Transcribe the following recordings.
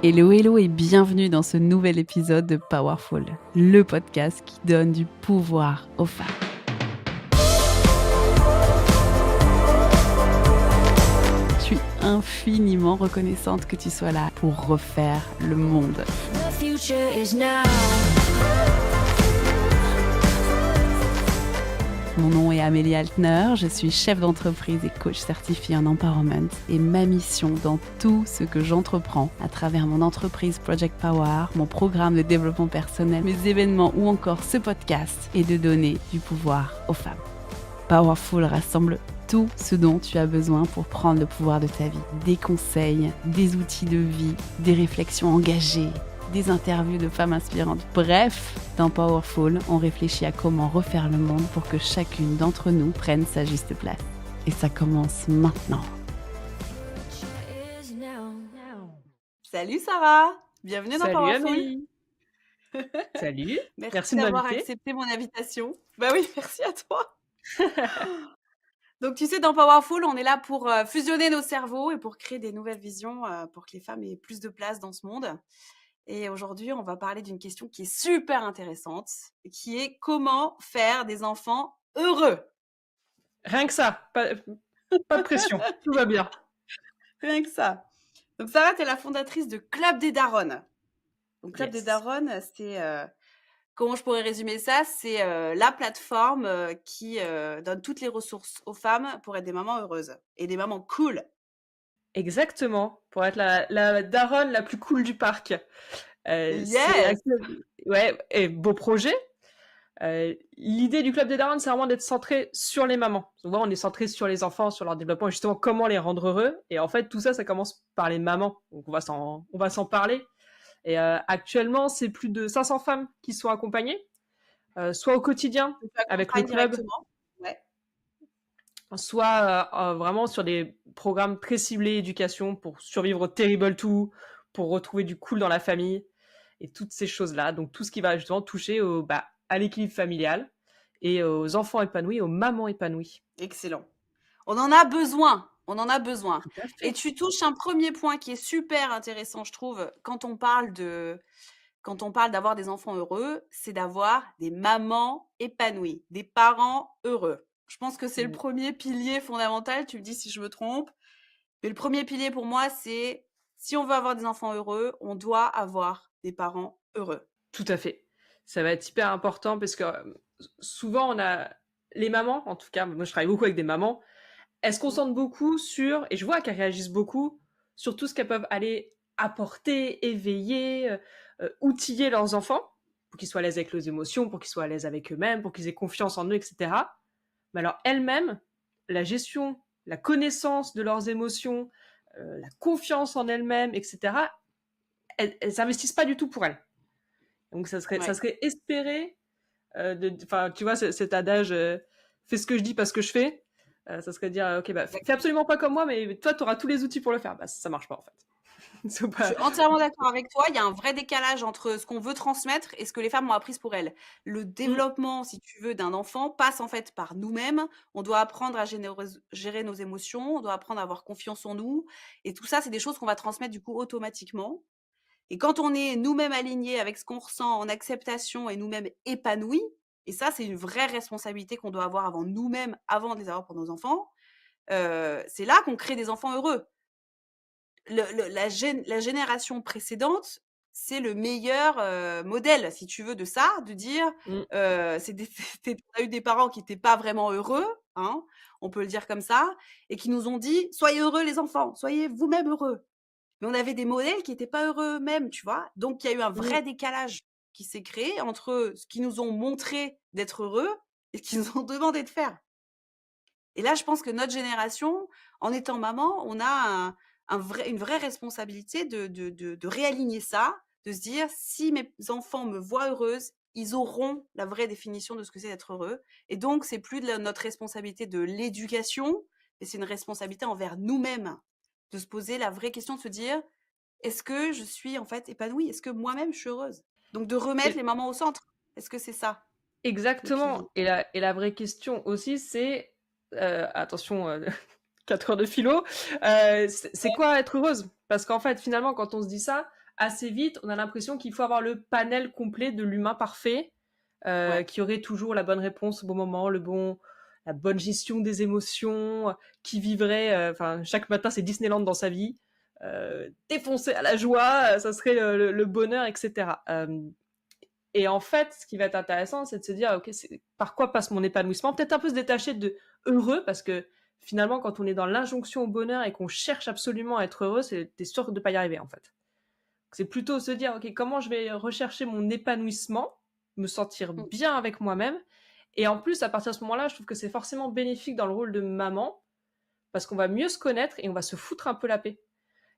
Hello hello et bienvenue dans ce nouvel épisode de Powerful, le podcast qui donne du pouvoir aux femmes. Je suis infiniment reconnaissante que tu sois là pour refaire le monde. Mon nom est Amélie Altner, je suis chef d'entreprise et coach certifié en empowerment et ma mission dans tout ce que j'entreprends à travers mon entreprise Project Power, mon programme de développement personnel, mes événements ou encore ce podcast est de donner du pouvoir aux femmes. Powerful rassemble tout ce dont tu as besoin pour prendre le pouvoir de ta vie. Des conseils, des outils de vie, des réflexions engagées, des interviews de femmes inspirantes. Bref, dans Powerful, on réfléchit à comment refaire le monde pour que chacune d'entre nous prenne sa juste place. Et ça commence maintenant. Salut Sarah, bienvenue dans Powerful. Amélie. Salut, merci de d'avoir m'inviter. accepté mon invitation. Bah oui, merci à toi. Donc tu sais, dans Powerful, on est là pour fusionner nos cerveaux et pour créer des nouvelles visions pour que les femmes aient plus de place dans ce monde. Et aujourd'hui, on va parler d'une question qui est super intéressante, qui est comment faire des enfants heureux. Rien que ça, pas de pression, tout va bien. Rien que ça. Donc Sarah, tu es la fondatrice de Club des Daronnes. Donc Club des Daronnes, c'est... comment je pourrais résumer ça? C'est la plateforme qui donne toutes les ressources aux femmes pour être des mamans heureuses et des mamans cool. Exactement, pour être la daronne la plus cool du parc. Yes. Ouais, et beau projet. L'idée du Club des Darons, c'est vraiment d'être centré sur les mamans. Souvent, on est centré sur les enfants, sur leur développement, et justement comment les rendre heureux. Et en fait, tout ça, ça commence par les mamans. Donc, on va s'en parler. Et actuellement, c'est plus de 500 femmes qui sont accompagnées, soit au quotidien avec le club, ouais. soit vraiment sur des programmes très ciblés éducation pour survivre au Terrible 2, pour retrouver du cool dans la famille et toutes ces choses-là. Donc tout ce qui va justement toucher à l'équilibre familial et aux enfants épanouis, aux mamans épanouies. Excellent. On en a besoin. On en a besoin. Et tu touches un premier point qui est super intéressant, je trouve, quand on parle d'avoir des enfants heureux, c'est d'avoir des mamans épanouies, des parents heureux. Je pense que c'est le premier pilier fondamental. Tu me dis si je me trompe. Mais le premier pilier pour moi, c'est si on veut avoir des enfants heureux, on doit avoir des parents heureux. Tout à fait. Ça va être hyper important parce que souvent, on a les mamans, en tout cas, moi je travaille beaucoup avec des mamans, elles se concentrent beaucoup sur, et je vois qu'elles réagissent beaucoup, sur tout ce qu'elles peuvent aller apporter, éveiller, outiller leurs enfants, pour qu'ils soient à l'aise avec leurs émotions, pour qu'ils soient à l'aise avec eux-mêmes, pour qu'ils aient confiance en eux, etc. Mais alors elles-mêmes, la gestion, la connaissance de leurs émotions, la confiance en elles-mêmes, etc., elles n'investissent pas du tout pour elles. Donc ça serait espérer, tu vois, cet adage fais ce que je dis, pas ce que je fais. Ça serait dire, ok, fais absolument pas comme moi, mais toi, tu auras tous les outils pour le faire. Ça marche pas, en fait. Je suis entièrement d'accord avec toi. Il y a un vrai décalage entre ce qu'on veut transmettre et ce que les femmes ont appris pour elles. Le développement, si tu veux, d'un enfant passe en fait par nous-mêmes. On doit apprendre à gérer nos émotions. On doit apprendre à avoir confiance en nous. Et tout ça, c'est des choses qu'on va transmettre du coup automatiquement. Et quand on est nous-mêmes alignés avec ce qu'on ressent en acceptation et nous-mêmes épanouis, et ça, c'est une vraie responsabilité qu'on doit avoir avant nous-mêmes, avant de les avoir pour nos enfants, c'est là qu'on crée des enfants heureux. La génération précédente, c'est le meilleur modèle, si tu veux, de ça, de dire, on a eu des parents qui n'étaient pas vraiment heureux, hein, on peut le dire comme ça, et qui nous ont dit, soyez heureux les enfants, soyez vous-même heureux. Mais on avait des modèles qui n'étaient pas heureux eux-mêmes, tu vois. Donc, il y a eu un vrai décalage qui s'est créé entre ce qu'ils nous ont montré d'être heureux et ce qu'ils nous ont demandé de faire. Et là, je pense que notre génération, en étant maman, on a une vraie responsabilité de réaligner ça, de se dire, si mes enfants me voient heureuse, ils auront la vraie définition de ce que c'est d'être heureux. Et donc, c'est plus de notre responsabilité de l'éducation, mais c'est une responsabilité envers nous-mêmes, de se poser la vraie question, de se dire, est-ce que je suis en fait épanouie? Est-ce que moi-même je suis heureuse? Donc de remettre les mamans au centre. Est-ce que c'est ça? Exactement. Et la vraie question aussi, c'est, attention, 4 heures de philo, c'est quoi être heureuse? Parce qu'en fait, finalement, quand on se dit ça, assez vite, on a l'impression qu'il faut avoir le panel complet de l'humain parfait, Ouais. qui aurait toujours la bonne réponse au bon moment, la bonne gestion des émotions, qui vivrait, enfin, chaque matin c'est Disneyland dans sa vie, défoncé à la joie, ça serait le bonheur, etc. Et en fait, ce qui va être intéressant, c'est de se dire, ok, par quoi passe mon épanouissement? Peut-être un peu se détacher de heureux, parce que finalement, quand on est dans l'injonction au bonheur et qu'on cherche absolument à être heureux, t'es sûr de ne pas y arriver, en fait. C'est plutôt se dire, ok, comment je vais rechercher mon épanouissement, me sentir Mmh. bien avec moi-même. Et en plus, à partir de ce moment-là, je trouve que c'est forcément bénéfique dans le rôle de maman, parce qu'on va mieux se connaître et on va se foutre un peu la paix.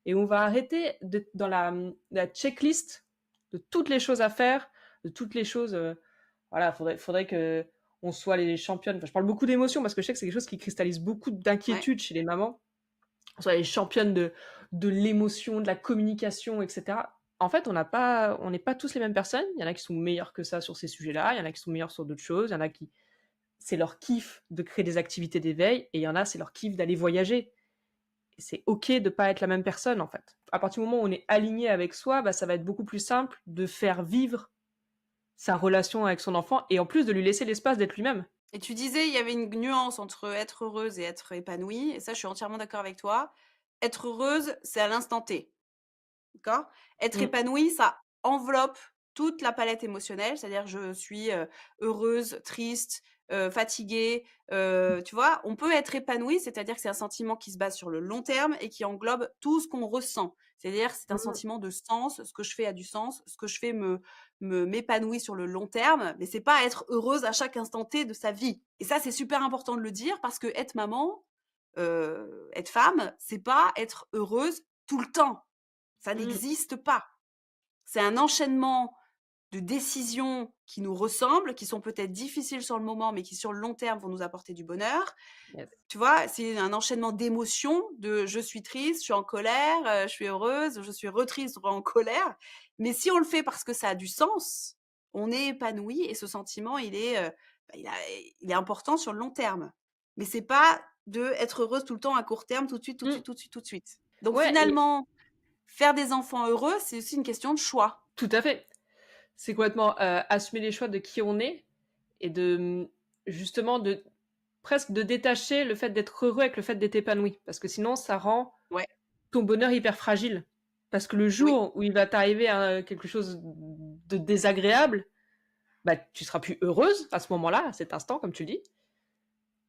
Et on va arrêter dans la checklist de toutes les choses à faire, de toutes les choses. Voilà, faudrait que on soit les championnes. Enfin, je parle beaucoup d'émotions parce que je sais que c'est quelque chose qui cristallise beaucoup Ouais. d'inquiétude chez les mamans. On soit les championnes de l'émotion, de la communication, etc. En fait, on n'est pas tous les mêmes personnes. Il y en a qui sont meilleurs que ça sur ces sujets-là. Il y en a qui sont meilleurs sur d'autres choses. Il y en a qui, c'est leur kiff de créer des activités d'éveil. Et il y en a, c'est leur kiff d'aller voyager. Et c'est ok de pas être la même personne, en fait. À partir du moment où on est aligné avec soi, bah, ça va être beaucoup plus simple de faire vivre sa relation avec son enfant et en plus de lui laisser l'espace d'être lui-même. Et tu disais, il y avait une nuance entre être heureuse et être épanouie et ça, je suis entièrement d'accord avec toi. Être heureuse, c'est à l'instant T, d'accord? Être Mm. épanouie, ça enveloppe toute la palette émotionnelle, c'est-à-dire je suis, heureuse, triste, fatiguée, tu vois? On peut être épanoui, c'est-à-dire que c'est un sentiment qui se base sur le long terme et qui englobe tout ce qu'on ressent. C'est-à-dire, c'est un Mm. sentiment de sens, ce que je fais a du sens, ce que je fais m'épanouit sur le long terme, mais c'est pas être heureuse à chaque instant T de sa vie. Et ça, c'est super important de le dire parce que être maman, être femme, c'est pas être heureuse tout le temps. Ça Mm. n'existe pas. C'est un enchaînement de décisions qui nous ressemblent, qui sont peut-être difficiles sur le moment, mais qui sur le long terme vont nous apporter du bonheur. Yes. Tu vois? C'est un enchaînement d'émotions, de je suis triste, je suis en colère, je suis heureuse, je suis triste, en colère. Mais si on le fait parce que ça a du sens, on est épanoui et ce sentiment, bah, il est important sur le long terme. Mais c'est pas de être heureuse tout le temps à court terme, tout de suite, tout de Mm. suite, tout de suite, tout de suite. Donc Ouais, et finalement, faire des enfants heureux, c'est aussi une question de choix. tout à fait. C'est complètement assumer les choix de qui on est et justement de presque de détacher le fait d'être heureux avec le fait d'être épanoui. Parce que sinon, ça rend Ouais, ton bonheur hyper fragile. Parce que le oui. jour où il va t'arriver quelque chose de désagréable, bah, tu seras plus heureuse à ce moment-là, à cet instant, comme tu le dis.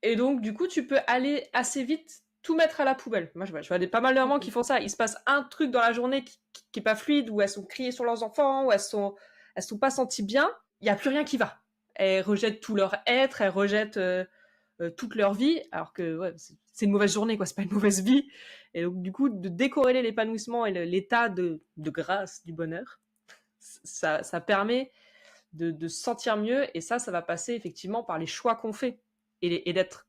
Et donc, du coup, tu peux aller assez vite tout mettre à la poubelle. Moi, je vois pas mal de mamans qui Mmh. font ça. Il se passe un truc dans la journée qui est pas fluide, où elles sont criées sur leurs enfants, où elles sont pas senties bien. Il y a plus rien qui va. Elles rejettent tout leur être, elles rejettent toute leur vie, alors que ouais, c'est une mauvaise journée, quoi. C'est pas une mauvaise vie. Et donc, du coup, de décorréler l'épanouissement et l'état de grâce du bonheur, ça permet de se sentir mieux. Et ça va passer effectivement par les choix qu'on fait et d'être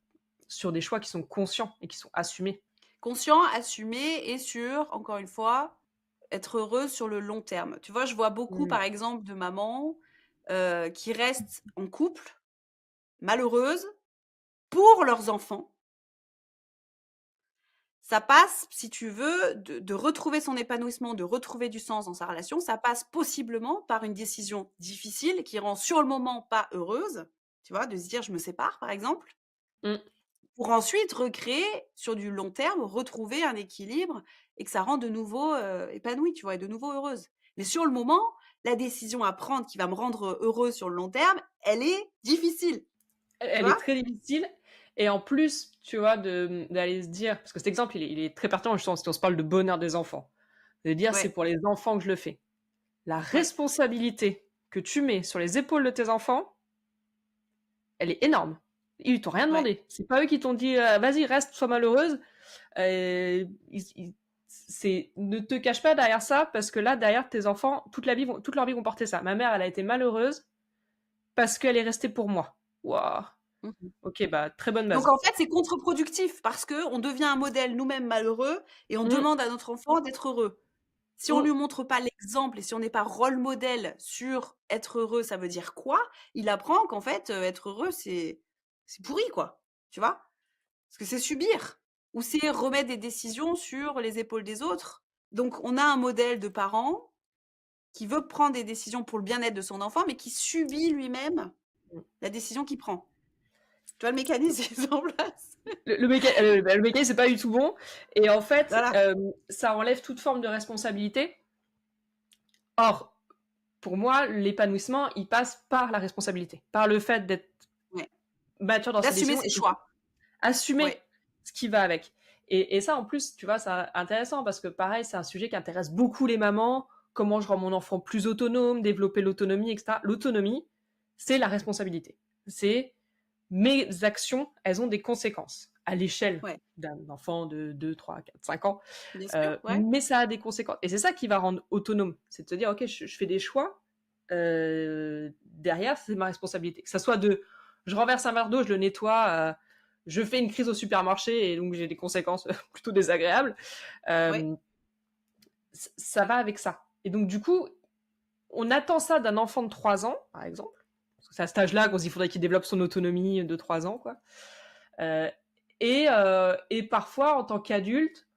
sur des choix qui sont conscients et qui sont assumés. Conscient, assumé et sur, encore une fois, être heureuse sur le long terme. Tu vois, je vois beaucoup, Mm. par exemple, de mamans, qui restent en couple, malheureuses, pour leurs enfants. Ça passe, si tu veux, de retrouver son épanouissement, de retrouver du sens dans sa relation, ça passe possiblement par une décision difficile qui rend sur le moment pas heureuse, tu vois? De se dire: «Je me sépare», par exemple. Mm. Pour ensuite recréer sur du long terme, retrouver un équilibre et que ça rende de nouveau, épanouie, tu vois? Et de nouveau heureuse. Mais sur le moment, la décision à prendre qui va me rendre heureuse sur le long terme, elle est difficile, tu Elle est vois? très difficile. Et en plus, tu vois, d'aller se dire, parce que cet exemple, il est très pertinent, justement, si on se parle de bonheur des enfants. De dire, c'est Ouais, pour les enfants que je le fais. La ouais, responsabilité que tu mets sur les épaules de tes enfants, elle est énorme. Ils t'ont rien ouais. demandé. C'est pas eux qui t'ont dit vas-y, reste, sois malheureuse. Ne te cache pas derrière ça parce que là, derrière tes enfants, toute leur vie vont porter ça. Ma mère, elle a été malheureuse parce qu'elle est restée pour moi. Waouh. Mmh. Ok, bah très bonne Donc base. en fait, c'est contre-productif parce qu'on devient un modèle nous-mêmes malheureux et on Mm, demande à notre enfant d'être heureux. Si on mm. lui montre pas l'exemple et si on n'est pas rôle modèle sur être heureux, ça veut dire quoi? Il apprend qu'en fait, être heureux, c'est pourri, quoi. Tu vois? Parce que c'est subir ou c'est remettre des décisions sur les épaules des autres. Donc on a un modèle de parent qui veut prendre des décisions pour le bien-être de son enfant, mais qui subit lui-même Mmh. la décision qu'il prend. Tu vois le mécanisme il est en place. Le mécanisme, c'est pas du tout bon. Et en fait, Voilà. ça enlève toute forme de responsabilité. Or, pour moi, l'épanouissement, il passe par la responsabilité, par le fait d'être Ouais. mature dans ses D'assumer décisions ses et surtout choix. assumer Ouais. ce qui va avec. Et ça, en plus, tu vois, c'est intéressant parce que pareil, c'est un sujet qui intéresse beaucoup les mamans. Comment je rends mon enfant plus autonome, développer l'autonomie, etc. L'autonomie, c'est la responsabilité. C'est mes actions, elles ont des conséquences à l'échelle Ouais. d'un enfant de 2, 3, 4, 5 ans. Bien sûr, ouais. Mais ça a des conséquences. Et c'est ça qui va rendre autonome. C'est de se dire, OK, je fais des choix. Derrière, c'est ma responsabilité. Que ça soit de, je renverse un verre d'eau, je le nettoie, je fais une crise au supermarché et donc j'ai des conséquences plutôt désagréables. Ouais. Ça va avec ça. Et donc, du coup, on attend ça d'un enfant de 3 ans, par exemple. C'est à cet âge-là qu'on se dit qu'il faudrait qu'il développe son autonomie de 3 ans, quoi. Et parfois, en tant qu'adulte,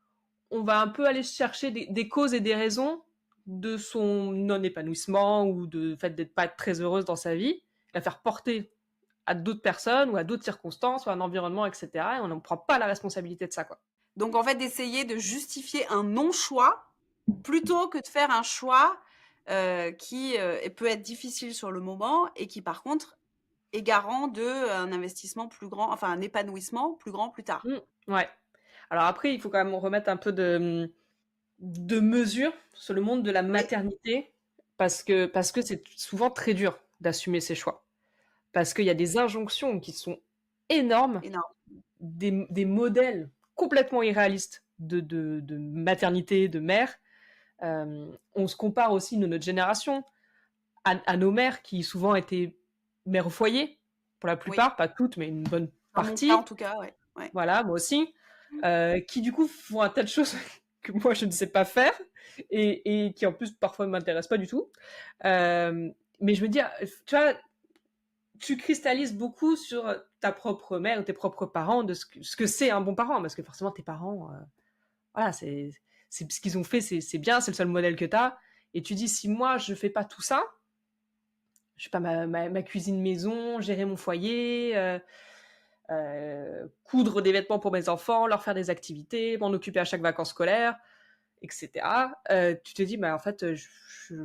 on va un peu aller chercher des causes et des raisons de son non-épanouissement ou de fait d'être pas très heureuse dans sa vie, la faire porter à d'autres personnes ou à d'autres circonstances ou à un environnement, etc. Et on n'en prend pas la responsabilité de ça, quoi. Donc, en fait, d'essayer de justifier un non-choix plutôt que de faire un choix qui peut être difficile sur le moment et qui, par contre, est garant d'un investissement plus grand, enfin, un épanouissement plus grand plus tard. Ouais. Alors après, il faut quand même remettre un peu de mesure sur le monde de la Oui, maternité parce que c'est souvent très dur d'assumer ses choix. Parce qu'il y a des injonctions qui sont énormes, énorme. des modèles complètement irréalistes de maternité, de mère. On se compare aussi de notre génération à nos mères qui souvent étaient mères au foyer, pour la Oui, plupart, pas toutes, mais une bonne dans mon cas, en partie. tout cas, ouais. Ouais. Voilà, moi aussi. Qui du coup font un tas de choses que moi je ne sais pas faire et qui en plus parfois ne m'intéressent pas du tout. Mais je me dis, tu vois, tu cristallises beaucoup sur ta propre mère ou tes propres parents de ce que c'est un bon parent, parce que forcément tes parents, voilà, c'est ce qu'ils ont fait, c'est bien, c'est le seul modèle que tu as. Et tu dis, si moi je fais pas tout ça, je sais pas, ma cuisine maison, gérer mon foyer, coudre des vêtements pour mes enfants, leur faire des activités, m'en occuper à chaque vacances scolaires, etc. Tu te dis, bah, en fait, Je suis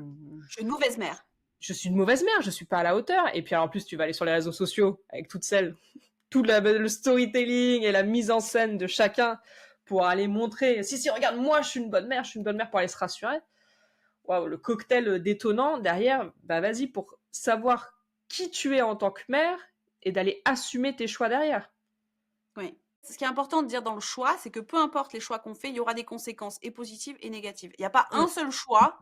une mauvaise mère. je suis une mauvaise mère, je suis pas à la hauteur. Et puis, alors, en plus, tu vas aller sur les réseaux sociaux avec toutes celles, le storytelling et la mise en scène de chacun pour aller montrer, si, regarde, moi, je suis une bonne mère, je suis une bonne mère pour aller se rassurer. Waouh, le cocktail détonnant derrière, bah, vas-y, pour savoir qui tu es en tant que mère et d'aller assumer tes choix derrière. Oui. Ce qui est important de dire dans le choix, c'est que peu importe les choix qu'on fait, il y aura des conséquences et positives et négatives. Il n'y a pas un Mm. seul choix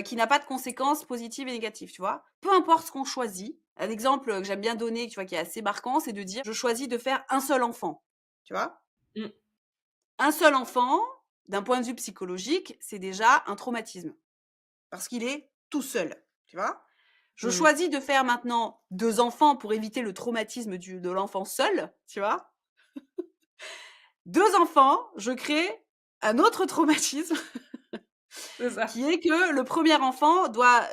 qui n'a pas de conséquences positives et négatives, tu vois. Peu importe ce qu'on choisit. Un exemple que j'aime bien donner, tu vois, qui est assez marquant, c'est de dire je choisis de faire un seul enfant, tu vois. Mm. Un seul enfant, d'un point de vue psychologique, c'est déjà un traumatisme parce qu'il est tout seul, tu vois. Je Mm. choisis de faire maintenant 2 enfants pour éviter le traumatisme de l'enfant seul, tu vois. 2 enfants, je crée un autre traumatisme C'est ça. qui est que le premier enfant doit,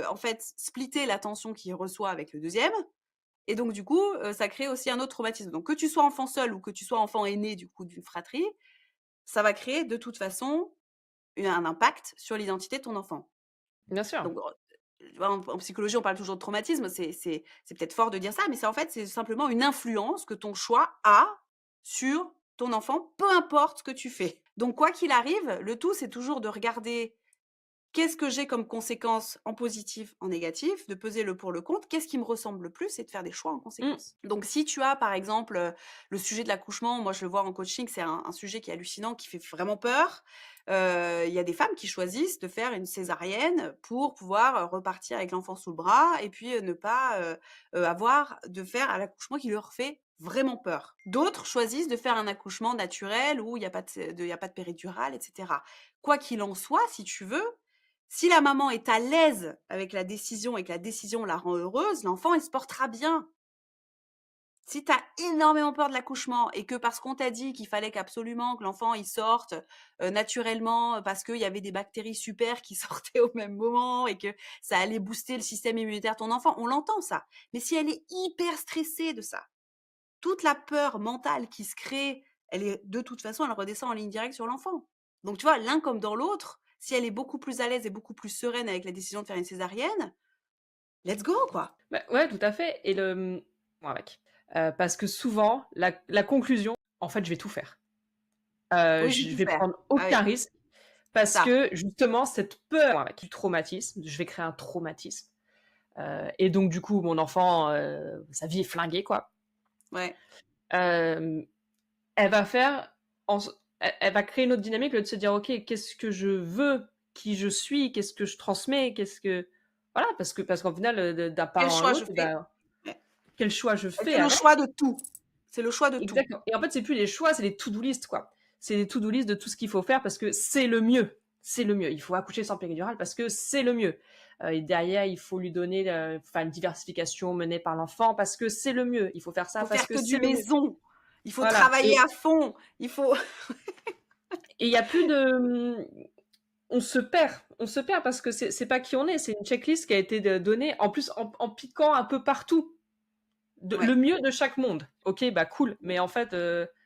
en fait, splitter l'attention qu'il reçoit avec le deuxième. Et donc du coup, ça crée aussi un autre traumatisme. Donc que tu sois enfant seul ou que tu sois enfant aîné du coup d'une fratrie, ça va créer de toute façon un impact sur l'identité de ton enfant. Bien sûr. Donc tu vois, en psychologie, on parle toujours de traumatisme, c'est peut-être fort de dire ça, mais c'est en fait, c'est simplement une influence que ton choix a sur ton enfant, peu importe ce que tu fais. Donc quoi qu'il arrive, le tout, c'est toujours de regarder qu'est-ce que j'ai comme conséquence en positif, en négatif, de peser le pour, le contre, qu'est-ce qui me ressemble le plus et de faire des choix en Mm. conséquence. Donc si tu as par exemple, le sujet de l'accouchement, moi je le vois en coaching, c'est un sujet qui est hallucinant, qui fait vraiment peur. Il y a des femmes qui choisissent de faire une césarienne pour pouvoir, repartir avec l'enfant sous le bras et puis, ne pas, avoir de faire un accouchement qui leur fait vraiment peur. D'autres choisissent de faire un accouchement naturel où il y a pas il y a pas de péridurale et cetera. Quoi qu'il en soit, si tu veux, si la maman est à l'aise avec la décision et que la décision la rend heureuse, l'enfant, il se portera bien. Si tu as énormément peur de l'accouchement et que parce qu'on t'a dit qu'il fallait qu'absolument que l'enfant il sorte, naturellement, parce qu'il y avait des bactéries super qui sortaient au même moment et que ça allait booster le système immunitaire de ton enfant, on l'entend ça. Mais si elle est hyper stressée de ça, toute la peur mentale qui se crée, elle est de toute façon, elle redescend en ligne directe sur l'enfant. Donc tu vois, l'un comme dans l'autre, si elle est beaucoup plus à l'aise et beaucoup plus sereine avec la décision de faire une césarienne, let's go quoi. Bah, ouais, tout à fait. Et bon, avec. Parce que souvent, la conclusion, en fait, je vais tout faire. Oui, je vais Je tout vais faire. prendre Ah oui, aucun risque c'est parce ça. que justement, cette peur avec du traumatisme, je vais créer un traumatisme. Et donc, du coup, mon enfant, sa vie est flinguée, quoi. Ouais. Euh, Elle va faire, elle va créer une autre dynamique, de se dire, ok, qu'est-ce que je veux, qui je suis, qu'est-ce que je transmets, voilà, parce qu'en final, d'un Quel parent à choix je l'autre, fais? ben, Ouais. quel choix je Elle fais fait le avec? choix de tout. C'est le choix de tout. Exactement. Et en fait, c'est plus les choix, c'est les to-do list, quoi. C'est les to-do list de tout ce qu'il faut faire parce que c'est le mieux. C'est le mieux. Il faut accoucher sans péridurale parce que c'est le mieux. Et derrière, il faut lui donner une diversification menée par l'enfant parce que c'est le mieux. Il faut faire ça Il faut parce faire que que c'est du le mieux. maison. Il faut Voilà. travailler à fond. Il faut Et il y a plus de, on se perd. On se perd parce que c'est pas qui on est. C'est une checklist qui a été donnée en plus en piquant un peu partout. Le ouais. mieux de chaque monde. Ok, bah cool. Mais en fait,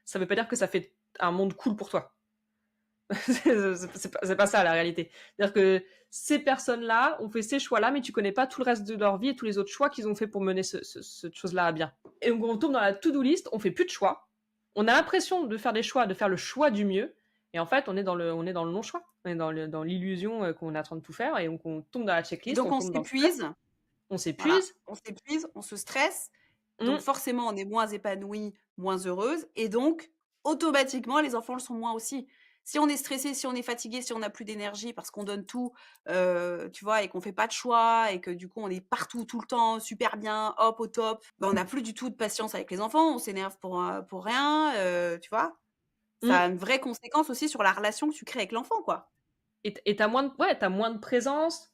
ça veut pas dire que ça fait un monde cool pour toi. C'est pas ça la réalité. C'est-à-dire que ces personnes-là ont fait ces choix-là, mais tu connais pas tout le reste de leur vie et tous les autres choix qu'ils ont fait pour mener cette chose-là à bien. Et donc on tombe dans la to-do list, on fait plus de choix. On a l'impression de faire des choix, de faire le choix du mieux. Et en fait, on est dans le non-choix. On est dans l'illusion qu'on est en train de tout faire. Et donc on tombe dans la Et checklist, donc on on tombe dans le stress, s'épuise. on Voilà. s'épuise. On s'épuise, on se stresse. Donc Mm. forcément, on est moins épanoui, moins heureuse. Et donc, automatiquement, les enfants le sont moins aussi. Si on est stressé, si on est fatigué, si on n'a plus d'énergie parce qu'on donne tout, tu vois, et qu'on fait pas de choix et que du coup on est partout tout le temps, super bien, hop au top, ben, on n'a plus du tout de patience avec les enfants, on s'énerve pour rien, tu vois. Ça a Mm. une vraie conséquence aussi sur la relation que tu crées avec l'enfant, quoi. Et t'as t'as moins de présence.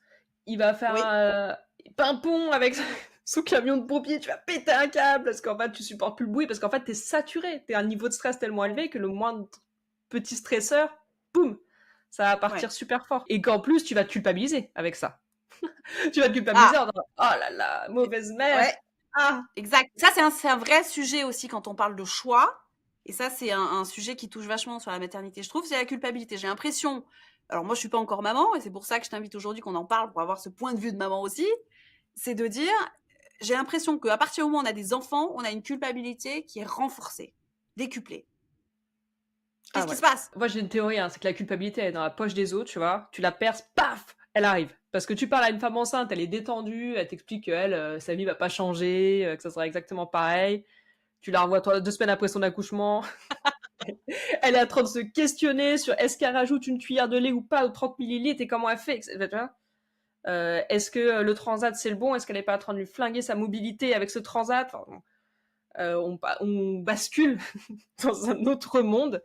Il va faire Oui, un pimpon avec son camion de pompier, tu vas péter un câble parce qu'en fait tu supportes plus le bruit, parce qu'en fait t'es saturé, t'es à un niveau de stress tellement élevé que le moindre petit stresseur, boum, ça va ouais. partir super fort. Et qu'en plus tu vas te culpabiliser avec ça. Tu vas te Ah, culpabiliser en disant oh là là, mauvaise mère. ouais, Ah. exact. Ça, c'est un vrai sujet aussi quand on parle de choix. Et ça, c'est un sujet qui touche vachement sur la maternité, je trouve, c'est la culpabilité. J'ai l'impression, alors moi, je suis pas encore maman, et c'est pour ça que je t'invite aujourd'hui qu'on en parle pour avoir ce point de vue de maman aussi, c'est de dire, j'ai l'impression qu'à partir du moment où on a des enfants, on a une culpabilité qui est renforcée, décuplée. Ah Qu'est-ce qui ouais. se passe? Moi, j'ai une théorie, hein, c'est que la culpabilité, elle est dans la poche des autres, tu vois. Tu la perces, paf, elle arrive. Parce que tu parles à une femme enceinte, elle est détendue, elle t'explique qu'elle, sa vie va pas changer, que ça sera exactement pareil. Tu la revois 2 semaines après son accouchement. Elle est en train de se questionner sur est-ce qu'elle rajoute une cuillère de lait ou pas, ou 30 millilitres, et comment elle fait, etc. Tu vois. Est-ce que le transat, c'est le bon? Est-ce qu'elle est pas en train de lui flinguer sa mobilité avec ce transat? Enfin, on bascule dans un autre monde.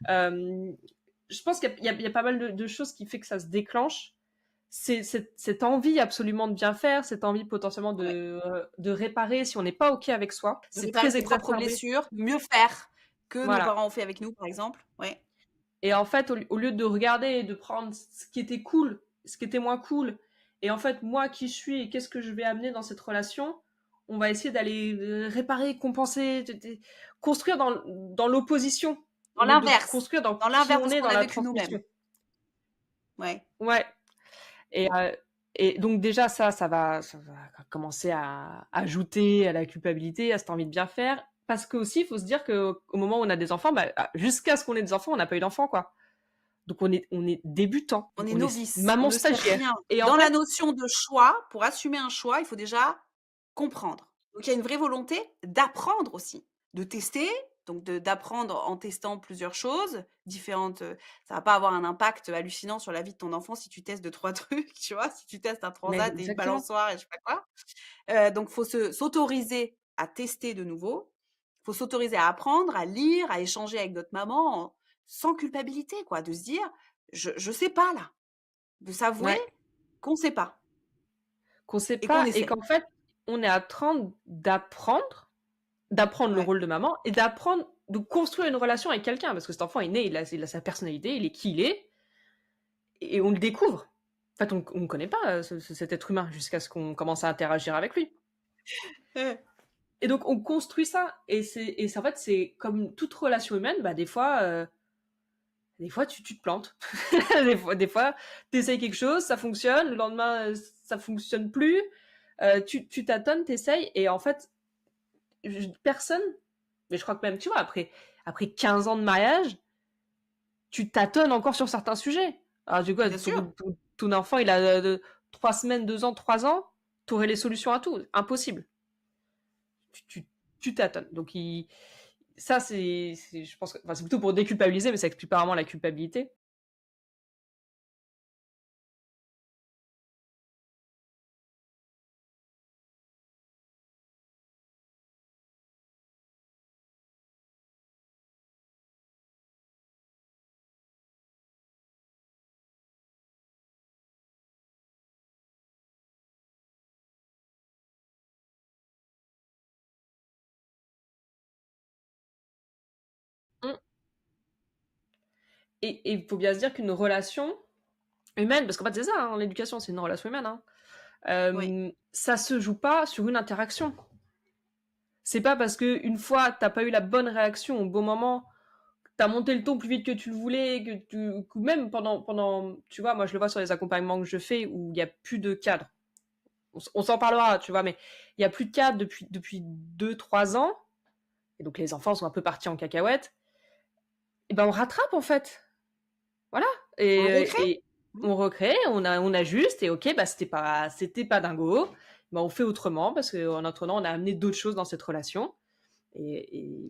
Euh, je pense qu'il y a pas mal de choses qui fait que ça se déclenche. C'est cette envie absolument de bien faire, cette envie potentiellement Ouais. de réparer si on n'est pas OK avec soi. De C'est réparer très ses propres exacerbé. blessures, mieux faire que nos Voilà. parents ont fait avec nous, par exemple. Ouais. Et en fait, au lieu de regarder et de prendre ce qui était cool, ce qui était moins cool, et en fait, moi qui je suis et qu'est-ce que je vais amener dans cette relation, on va essayer d'aller réparer, compenser, construire dans l'opposition, Dans au lieu de l'inverse. construire dans Dans qui l'inverse de on ce est qu'on dans a la vécu transmission. nous-mêmes. Ouais. Ouais. Et, euh, et donc déjà ça va commencer à ajouter à la culpabilité, à cette envie de bien faire. Parce que aussi, il faut se dire qu'au moment où on a des enfants, bah, jusqu'à ce qu'on ait des enfants, on n'a pas eu d'enfants, quoi. Donc on est débutant, On est on est novice, on maman ne sait stagiaire. rien. Et en Dans la fait, notion de choix, pour assumer un choix, il faut déjà comprendre. Donc il y a une vraie volonté d'apprendre aussi, de tester, donc d'apprendre en testant plusieurs choses différentes. Ça va pas avoir un impact hallucinant sur la vie de ton enfant si tu testes 2 3 trucs, tu vois? Si tu testes un mais transat et une exactement. balançoire et je sais pas quoi. Donc faut s'autoriser à tester de nouveau. Faut s'autoriser à apprendre, à lire, à échanger avec d'autres mamans, sans culpabilité quoi, de se dire: «Je sais pas là». De s'avouer Ouais, qu'on sait pas qu'on sait et qu'on pas et essaie. qu'en fait, on est en train d'apprendre d'apprendre le Ouais. rôle de maman et d'apprendre de construire une relation avec quelqu'un parce que cet enfant est né, il a sa personnalité, il est qui il est et on le découvre. En fait, on ne connaît pas cet être humain jusqu'à ce qu'on commence à interagir avec lui. Ouais. Et donc, on construit ça. En fait, c'est comme toute relation humaine, bah, des fois tu te plantes. Des fois tu essayes quelque chose, ça fonctionne, le lendemain, ça fonctionne plus. Tu tâtonnes, t'essayes, et en fait, personne, mais je crois que même, tu vois, après 15 ans de mariage, tu tâtonnes encore sur certains sujets. Alors, du coup, Bien sûr. ton enfant, il a 3 semaines, 2 ans, 3 ans, tu aurais les solutions à tout. Impossible. Tu, tu, tu tâtonnes. Donc, ça, je pense que, enfin, c'est plutôt pour déculpabiliser, mais ça explique pas vraiment la culpabilité. Mm. Et il faut bien se dire qu'une relation humaine, parce qu'en fait, c'est ça, hein, l'éducation, c'est une relation humaine, hein, Oui. ça se joue pas sur une interaction. C'est pas parce que une fois t'as pas eu la bonne réaction au bon moment, t'as monté le ton plus vite que tu le voulais, que même tu vois, moi je le vois sur les accompagnements que je fais où il y a plus de cadre. On s'en parlera, tu vois, mais il y a plus de cadre depuis 2-3 ans, et donc les enfants sont un peu partis en cacahuète. Et ben on rattrape en fait, voilà, On recrée. et Mmh. on recrée, on ajuste, et ok, bah c'était pas dingo, bah on fait autrement parce qu'en attendant on a amené d'autres choses dans cette relation. Et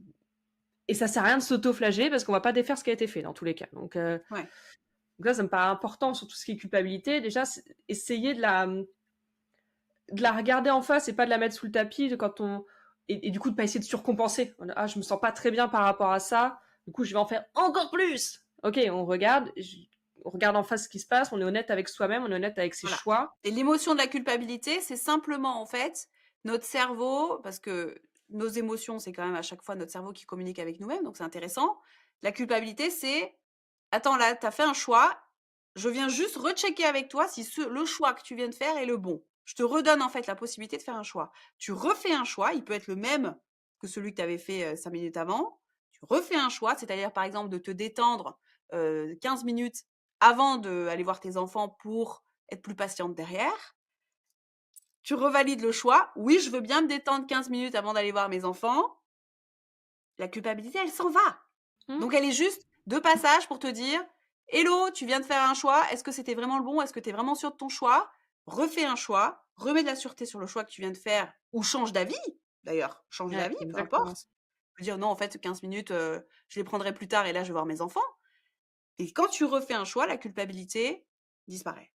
ça sert à rien de s'auto-flageller parce qu'on va pas défaire ce qui a été fait dans tous les cas. Ouais. Donc là, ça me paraît important sur tout ce qui est culpabilité. Déjà, essayer de la regarder en face et pas de la mettre sous le tapis quand et du coup de pas essayer de surcompenser. Ah, je me sens pas très bien par rapport à ça. Du coup, je vais en faire encore plus. Ok, on regarde en face ce qui se passe. On est honnête avec soi-même, on est honnête avec ses Voilà. choix. Et l'émotion de la culpabilité, c'est simplement, en fait, notre cerveau, parce que nos émotions, c'est quand même à chaque fois notre cerveau qui communique avec nous-mêmes, donc c'est intéressant. La culpabilité, c'est: «Attends, là, tu as fait un choix, je viens juste rechecker avec toi si le choix que tu viens de faire est le bon. Je te redonne, en fait, la possibilité de faire un choix». Tu refais un choix, il peut être le même que celui que tu avais fait, 5 minutes avant. Tu refais un choix, c'est-à-dire, par exemple, de te détendre, 15 minutes avant d'aller voir tes enfants pour être plus patiente derrière. Tu revalides le choix. Oui, je veux bien me détendre 15 minutes avant d'aller voir mes enfants. La culpabilité, elle s'en va. Hmm. Donc, elle est juste de passage pour te dire: Hello, tu viens de faire un choix. Est-ce que c'était vraiment le bon? Est-ce que tu es vraiment sûr de ton choix? Refais un choix. Remets de la sûreté sur le choix que tu viens de faire ou change d'avis. D'ailleurs, change Ouais, d'avis, peu exactement. importe. Tu peux dire non, en fait, 15 minutes, je les prendrai plus tard et là, je vais voir mes enfants. Et quand tu refais un choix, la culpabilité disparaît.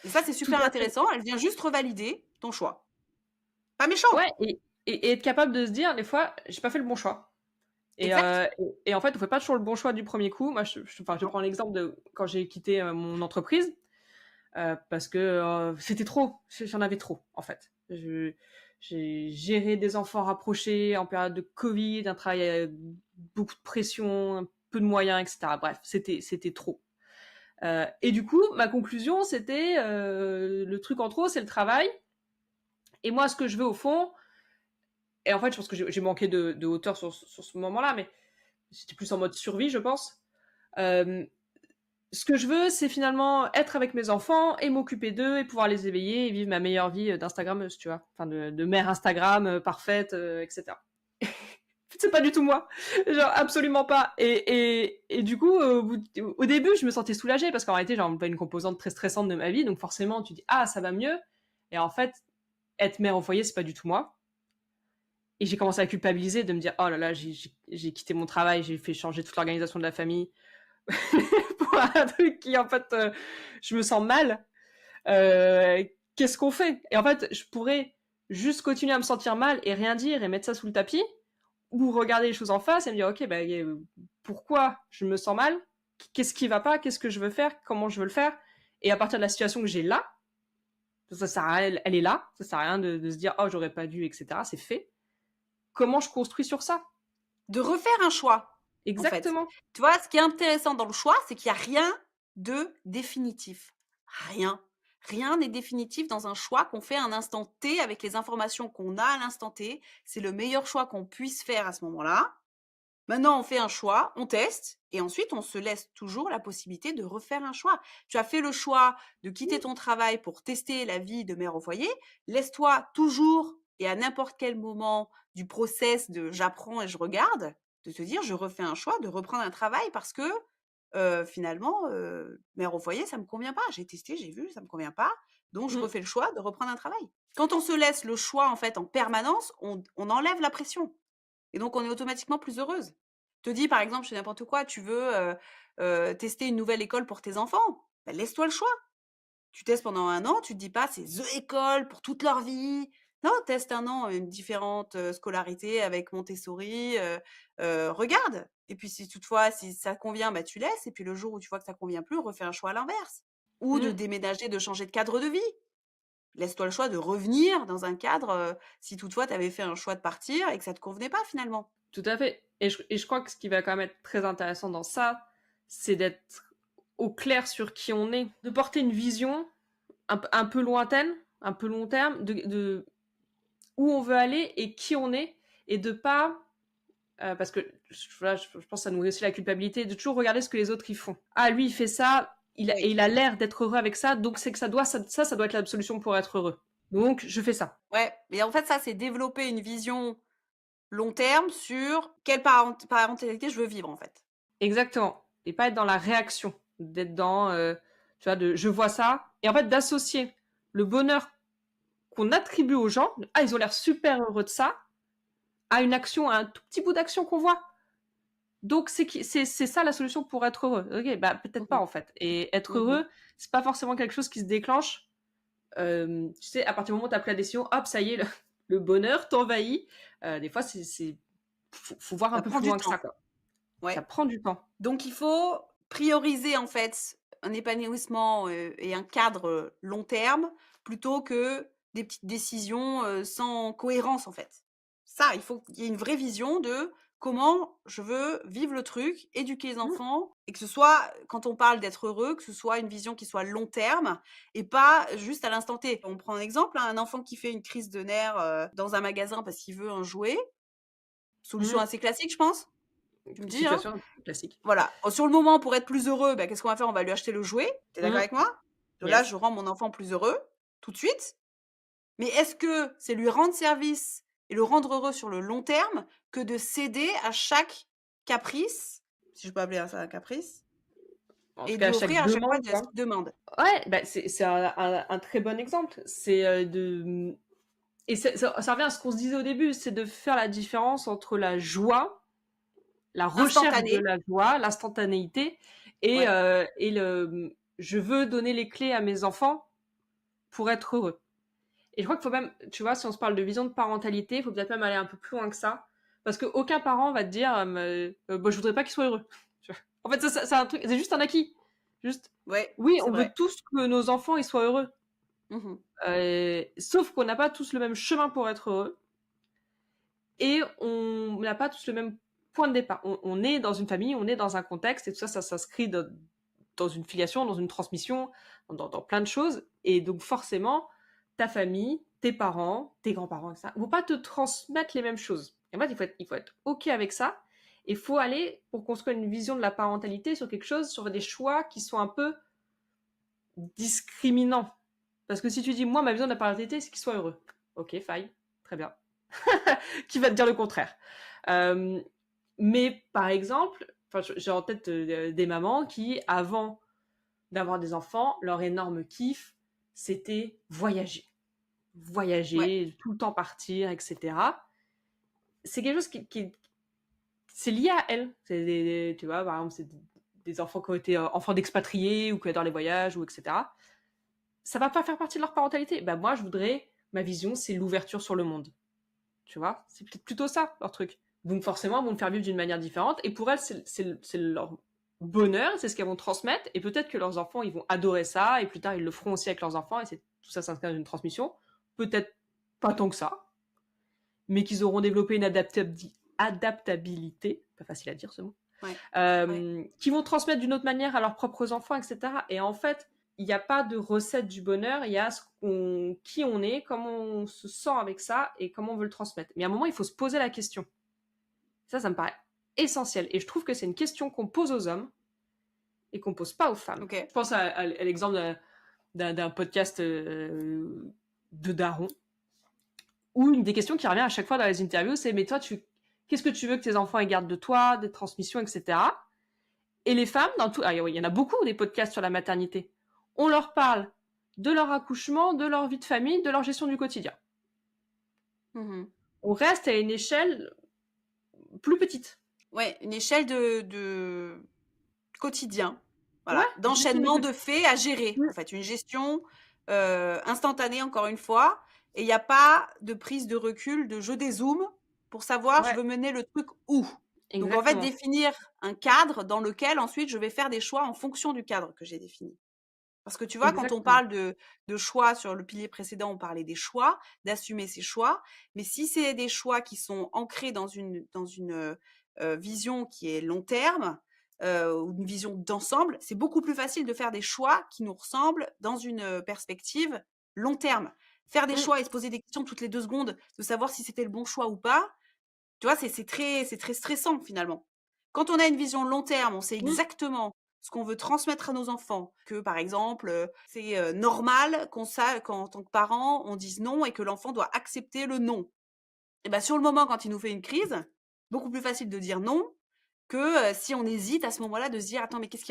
Et ça, c'est Tout super à fait. intéressant. Elle vient juste revalider ton choix. Pas méchant. Ouais, et être capable de se dire, des fois, j'ai pas fait le bon choix. Exact. Et en fait, on fait pas toujours le bon choix du premier coup. Moi, enfin, je Non. prends l'exemple de quand j'ai quitté mon entreprise, parce que c'était trop. J'en avais trop, en fait. J'ai géré des enfants rapprochés en période de Covid, un travail avec beaucoup de pression, un peu de moyens, etc. Bref, c'était trop. Et du coup, ma conclusion, c'était le truc en trop, c'est le travail. Et moi, ce que je veux au fond, et en fait, je pense que j'ai manqué de hauteur sur ce moment-là, mais j'étais plus en mode survie, je pense. Euh, Ce que je veux, c'est finalement être avec mes enfants et m'occuper d'eux et pouvoir les éveiller et vivre ma meilleure vie d'Instagrammeuse, tu vois. Enfin, de mère Instagram parfaite, etc. En fait, c'est pas du tout moi. Genre, absolument pas. Et du coup, au début, je me sentais soulagée parce qu'en réalité, j'ai une composante très stressante de ma vie. Donc forcément, tu dis, ah, ça va mieux. Et en fait, être mère au foyer, c'est pas du tout moi. Et j'ai commencé à culpabiliser, de me dire, oh là là, j'ai quitté mon travail, j'ai fait changer toute l'organisation de la famille pour un truc qui, en fait, je me sens mal. Qu'est-ce qu'on fait? Et en fait, je pourrais juste continuer à me sentir mal et rien dire et mettre ça sous le tapis, ou regarder les choses en face et me dire, ok, bah, pourquoi je me sens mal? Qu'est-ce qui va pas? Qu'est-ce que je veux faire? Comment je veux le faire? Et à partir de la situation que j'ai là, ça sert à rien, elle est là, ça sert à rien de se dire, oh, j'aurais pas dû, etc. C'est fait. comment je construis sur ça. De refaire un choix, en fait. Exactement. Tu vois, ce qui est intéressant dans le choix, c'est qu'il y a rien de définitif. Rien. Rien n'est définitif dans un choix qu'on fait à un instant T avec les informations qu'on a à l'instant T. C'est le meilleur choix qu'on puisse faire à ce moment-là. Maintenant, on fait un choix, on teste et ensuite on se laisse toujours la possibilité de refaire un choix. Tu as fait le choix de quitter ton travail pour tester la vie de mère au foyer. Laisse-toi toujours et à n'importe quel moment du process de j'apprends et je regarde, de te dire je refais un choix, de reprendre un travail parce que finalement, mère au foyer, ça me convient pas. J'ai testé, j'ai vu, ça me convient pas. Donc je Mmh. refais le choix de reprendre un travail. Quand on se laisse le choix en fait en permanence, on enlève la pression. Et donc, on est automatiquement plus heureuse. Te dis, par exemple, je fais n'importe quoi, tu veux tester une nouvelle école pour tes enfants. Ben, laisse-toi le choix. Tu testes pendant 1 an, tu te dis pas, c'est the école pour toute leur vie. Non, teste 1 an une différente scolarité avec Montessori. Regarde. Et puis, si toutefois, si ça convient, bah, tu laisses. Et puis, le jour où tu vois que ça convient plus, refais un choix à l'inverse. Ou de Mmh. déménager, de changer de cadre de vie. Laisse-toi le choix de revenir dans un cadre, si toutefois tu avais fait un choix de partir et que ça te convenait pas finalement. Tout à fait. Et je crois que ce qui va quand même être très intéressant dans ça, c'est d'être au clair sur qui on est, de porter une vision un peu lointaine, un peu long terme, de où on veut aller et qui on est, et de pas parce que voilà, je pense que ça nourrit aussi la culpabilité de toujours regarder ce que les autres y font. Ah, lui il fait ça, Oui. il a l'air d'être heureux avec ça, donc c'est que ça doit être la solution pour être heureux. Donc je fais ça. Ouais, mais en fait ça, c'est développer une vision long terme sur quelle parentalité je veux vivre en fait. Exactement. Et pas être dans la réaction, d'être dans tu vois, de je vois ça, et en fait d'associer le bonheur qu'on attribue aux gens, ah ils ont l'air super heureux de ça, à une action, à un tout petit bout d'action qu'on voit. Donc c'est ça la solution pour être heureux. Ok, bah peut-être pas Mmh. en fait. Et être Mmh. heureux, c'est pas forcément quelque chose qui se déclenche. Tu sais, à partir du moment où tu as pris la décision, hop, ça y est, le bonheur t'envahit. Des fois, faut voir un Ça peu prend plus du loin que ça, temps. quoi. Ça Ouais. prend du temps. Donc il faut prioriser en fait un épanouissement, et un cadre, long terme plutôt que des petites décisions, sans cohérence en fait. Ça, il faut qu'il y ait une vraie vision de comment je veux vivre le truc, éduquer les Mm. enfants et que ce soit quand on parle d'être heureux, que ce soit une vision qui soit long terme et pas juste à l'instant T. On prend un exemple, hein, un enfant qui fait une crise de nerfs, dans un magasin parce qu'il veut un jouet, solution Mm. assez classique je pense? Tu me dis, hein? Situation classique. Voilà. Sur le moment, pour être plus heureux, bah, qu'est-ce qu'on va faire? On va lui acheter le jouet. Tu es d'accord Mm. avec moi? Là, Yes. je rends mon enfant plus heureux, tout de suite. Mais est-ce que c'est lui rendre service et le rendre heureux sur le long terme que de céder à chaque caprice, si je peux appeler ça un caprice, En tout et de cas, lui à chaque offrir à chaque fois demande, de ce quoi. qu'il demande? Ouais, bah c'est un très bon exemple. C'est de et ça revient à ce qu'on se disait au début, c'est de faire la différence entre la joie, la recherche de Instantané. la joie, l'instantanéité, Ouais. et le je veux donner les clés à mes enfants pour être heureux. Et je crois qu'il faut même, tu vois, si on se parle de vision de parentalité, il faut peut-être même aller un peu plus loin que ça. Parce qu'aucun parent va te dire, bah, je voudrais pas qu'ils soient heureux. Tu vois. En fait, c'est un truc, c'est juste un acquis. Juste, Ouais, oui, c'est on veut vrai. tous que nos enfants ils soient heureux. Mmh. Sauf qu'on n'a pas tous le même chemin pour être heureux. Et on n'a pas tous le même point de départ. On est dans une famille, on est dans un contexte, et tout ça, ça s'inscrit dans une filiation, dans une transmission, dans plein de choses. Et donc forcément, ta famille, tes parents, tes grands-parents, etc., ne vont pas te transmettre les mêmes choses. Et en fait, il faut être OK avec ça. Il faut aller, pour construire une vision de la parentalité, sur quelque chose, sur des choix qui sont un peu discriminants. Parce que si tu dis, moi, ma vision de la parentalité, c'est qu'ils soient heureux. Ok, faille, très bien. Qui va te dire le contraire. Euh, mais par exemple, j'ai en tête des mamans qui, avant d'avoir des enfants, leur énorme kiff, c'était voyager. Ouais. Voyager, tout le temps partir, etc. C'est quelque chose c'est lié à elles. Tu vois, par exemple, c'est des enfants qui ont été enfants d'expatriés ou qui adorent les voyages, ou etc. Ça va pas faire partie de leur parentalité. Bah, moi, ma vision, c'est l'ouverture sur le monde. Tu vois, c'est peut-être plutôt ça, leur truc. Donc forcément, elles vont le faire vivre d'une manière différente. Et pour elles, c'est leur bonheur, c'est ce qu'elles vont transmettre. Et peut-être que leurs enfants, ils vont adorer ça. Et plus tard, ils le feront aussi avec leurs enfants. Et tout ça s'inscrit dans une transmission. Peut-être pas tant que ça. mais qu'ils auront développé une adaptabilité, pas facile à dire ce mot, Ouais. qui vont transmettre d'une autre manière à leurs propres enfants, etc. Et en fait, il n'y a pas de recette du bonheur, il y a qui on est, comment on se sent avec ça et comment on veut le transmettre. Mais à un moment, il faut se poser la question. Ça me paraît essentiel. Et je trouve que c'est une question qu'on pose aux hommes et qu'on pose pas aux femmes. Ok. Je pense à l'exemple d'un podcast de Daron, où une des questions qui revient à chaque fois dans les interviews, c'est mais toi, qu'est-ce que tu veux que tes enfants aient gardent de toi, des transmissions, etc. Et les femmes, il y en a beaucoup des podcasts sur la maternité. On leur parle de leur accouchement, de leur vie de famille, de leur gestion du quotidien. Mhm. On reste à une échelle plus petite. Ouais, une échelle de quotidien. Ouais, Voilà, gestion du d'enchaînement de quotidien. faits à gérer, en fait, une gestion instantanée, encore une fois. Et il n'y a pas de prise de recul, de jeu des zooms pour savoir je Ouais, veux mener le truc où. Donc, en fait, exactement. définir un cadre dans lequel ensuite je vais faire des choix en fonction du cadre que j'ai défini. Parce que tu vois, quand on Exactement. parle de choix sur le pilier précédent, on parlait des choix, d'assumer ses choix. Mais si c'est des choix qui sont ancrés dans une vision qui est long terme, ou une vision d'ensemble, c'est beaucoup plus facile de faire des choix qui nous ressemblent dans une perspective long terme. Faire des Mm, choix et se poser des questions toutes les 2 secondes, de savoir si c'était le bon choix ou pas, tu vois, c'est très stressant finalement. Quand on a une vision long terme, on sait mm, exactement ce qu'on veut transmettre à nos enfants, que par exemple, c'est normal qu'en tant que parent, on dise non et que l'enfant doit accepter le non. Et ben sur le moment, quand il nous fait une crise, beaucoup plus facile de dire non que si on hésite à ce moment-là de se dire attends mais qu'est-ce